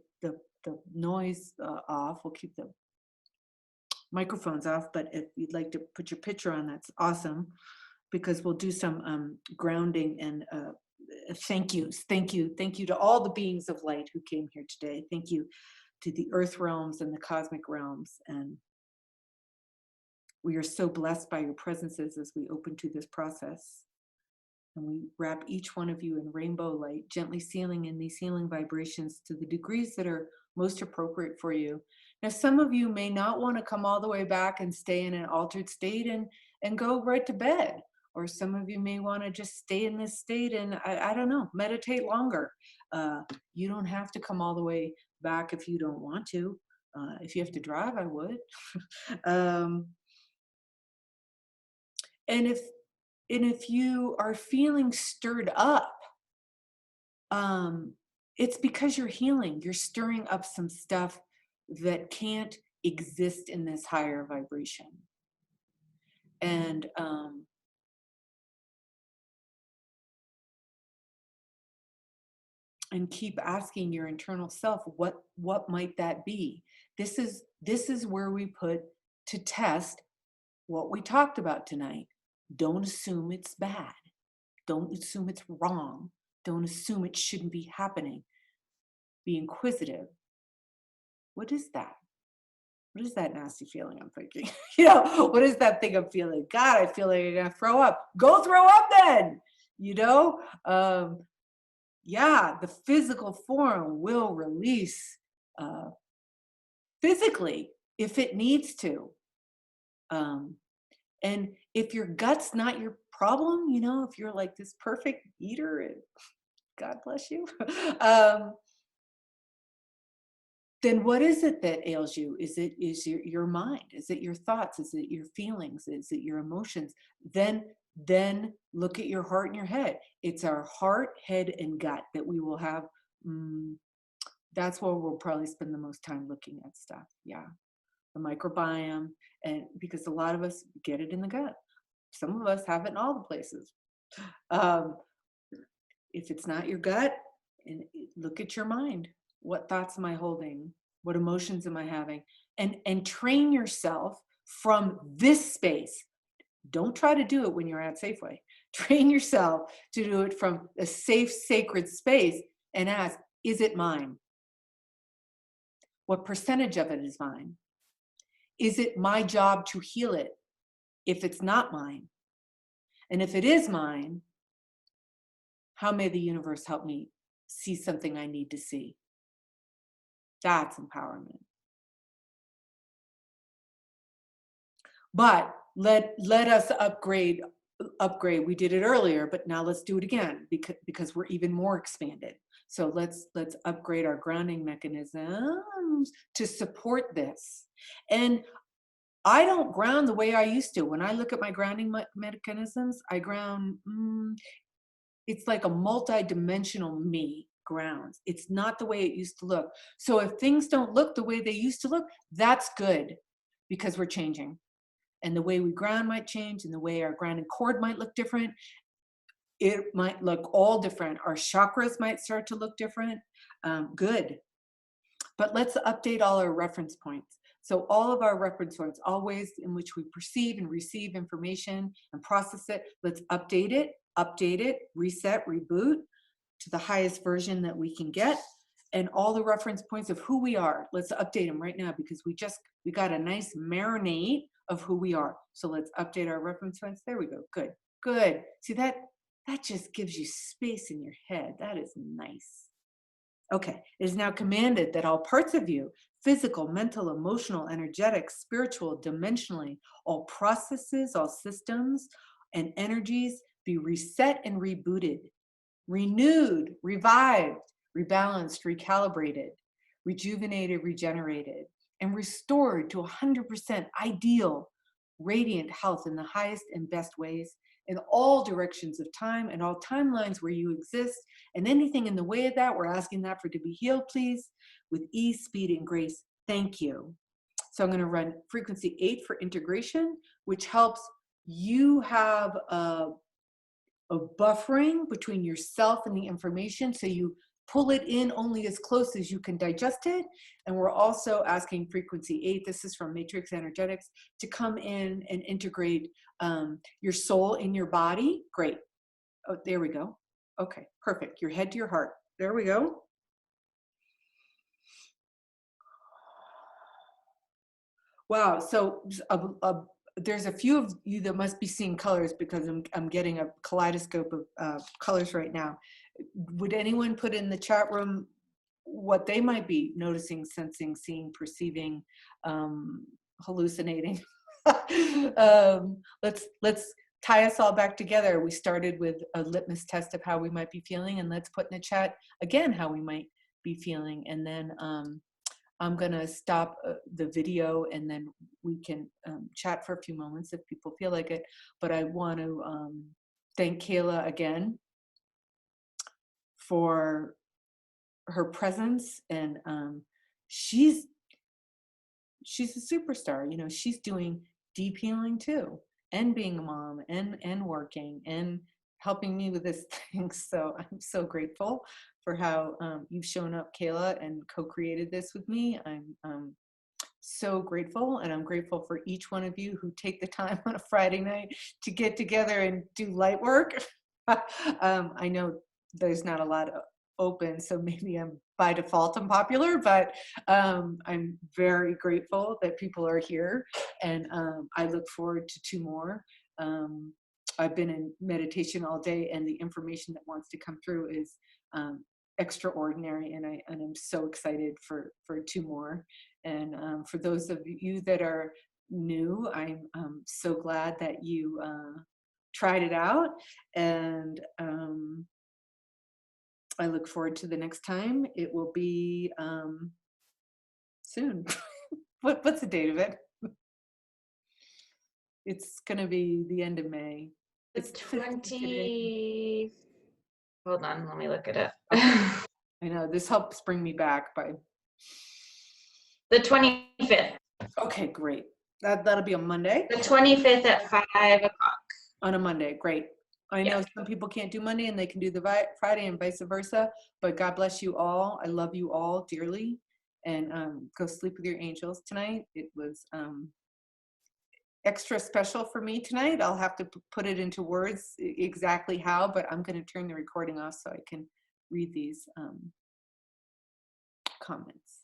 noise off. We'll keep the microphones off. But if you'd like to put your picture on, that's awesome, because we'll do some grounding and thank yous. Thank you to all the beings of light who came here today. Thank you to the earth realms and the cosmic realms. And we are so blessed by your presences as we open to this process. And we wrap each one of you in rainbow light, gently sealing in these healing vibrations to the degrees that are most appropriate for you. Now, some of you may not want to come all the way back and stay in an altered state and go right to bed. Or some of you may want to just stay in this state and, I don't know, meditate longer. You don't have to come all the way back if you don't want to. If you have to drive, I would. And if you are feeling stirred up, it's because you're healing. You're stirring up some stuff that can't exist in this higher vibration. And keep asking your internal self, what might that be? This is where we put to test what we talked about tonight. Don't assume it's bad. Don't assume it's wrong. Don't assume it shouldn't be happening. Be inquisitive. What is that? What is that nasty feeling I'm thinking? What is that thing I'm feeling? God, I feel like I'm gonna throw up. Go throw up then. Yeah, the physical form will release physically if it needs to. And if your gut's not your problem, if you're like this perfect eater, and God bless you, then what is it that ails you? Is your mind? Is it your thoughts? Is it your feelings? Is it your emotions? Then look at your heart and your head. It's our heart, head, and gut that we will have That's where we'll probably spend the most time looking at stuff. Yeah. The microbiome. And because a lot of us get it in the gut. Some of us have it in all the places. Um, if it's not your gut, and look at your mind. What thoughts am I holding? What emotions am I having? And train yourself from this space. Don't try to do it when you're at Safeway. Train yourself to do it from a safe, sacred space and ask, is it mine? What percentage of it is mine? Is it my job to heal it if it's not mine? And if it is mine, how may the universe help me see something I need to see? That's empowerment. But let us upgrade. We did it earlier, but now let's do it again because we're even more expanded. So let's upgrade our grounding mechanisms to support this. And I don't ground the way I used to. When I look at my grounding mechanisms, I ground, it's like a multi-dimensional me grounds. It's not the way it used to look. So if things don't look the way they used to look, that's good because we're changing. And the way we ground might change, and the way our grounding cord might look different. It might look all different. Our chakras might start to look different. Good. But let's update all our reference points. So all of our reference points, all ways in which we perceive and receive information and process it, let's update it, reset, reboot to the highest version that we can get. And all the reference points of who we are, let's update them right now because we got a nice marinade of who we are. So let's update our reference points. There we go. Good, good. See that just gives you space in your head. That is nice. Okay, it is now commanded that all parts of you, physical, mental, emotional, energetic, spiritual, dimensionally, all processes, all systems and energies be reset and rebooted, renewed, revived, rebalanced, recalibrated, rejuvenated, regenerated, and restored to 100% ideal, radiant health in the highest and best ways in all directions of time and all timelines where you exist. And anything in the way of that, we're asking that for to be healed, please, with ease, speed, and grace. Thank you. So I'm going to run frequency 8 for integration, which helps you have a buffering between yourself and the information, so you pull it in only as close as you can digest it. And we're also asking frequency 8, this is from Matrix Energetics, to come in and integrate your soul in your body. Great. Oh, there we go. Okay, perfect. Your head to your heart. There we go. Wow. So there's a few of you that must be seeing colors because I'm getting a kaleidoscope of colors right now. Would anyone put in the chat room what they might be noticing, sensing, seeing, perceiving, hallucinating? Let's tie us all back together. We started with a litmus test of how we might be feeling, and let's put in the chat again how we might be feeling, and then I'm gonna stop the video, and then we can chat for a few moments if people feel like it. But I want to thank Kayla again for her presence, and she's a superstar. You know, she's doing deep healing too, and being a mom, and working, and helping me with this thing. So I'm so grateful for how you've shown up, Kayla, and co-created this with me. I'm so grateful, and I'm grateful for each one of you who take the time on a Friday night to get together and do light work. I know there's not a lot open, so maybe I'm by default unpopular, but I'm very grateful that people are here, and I look forward to 2 more. I've been in meditation all day, and the information that wants to come through is extraordinary, and I'm so excited for 2 more. And for those of you that are new, I'm so glad that you tried it out, and I look forward to the next time. It will be soon. What's the date of it? It's gonna be the end of May. The It's 20. Hold on, let me look it up. Okay. I know, this helps bring me back by... The 25th. Okay, great. That'll be on Monday? The 25th at 5 o'clock. On a Monday, great. I know some people can't do Monday and they can do the Friday and vice versa, but God bless you all. I love you all dearly. And go sleep with your angels tonight. It was extra special for me tonight. I'll have to put it into words exactly how, but I'm going to turn the recording off so I can read these comments.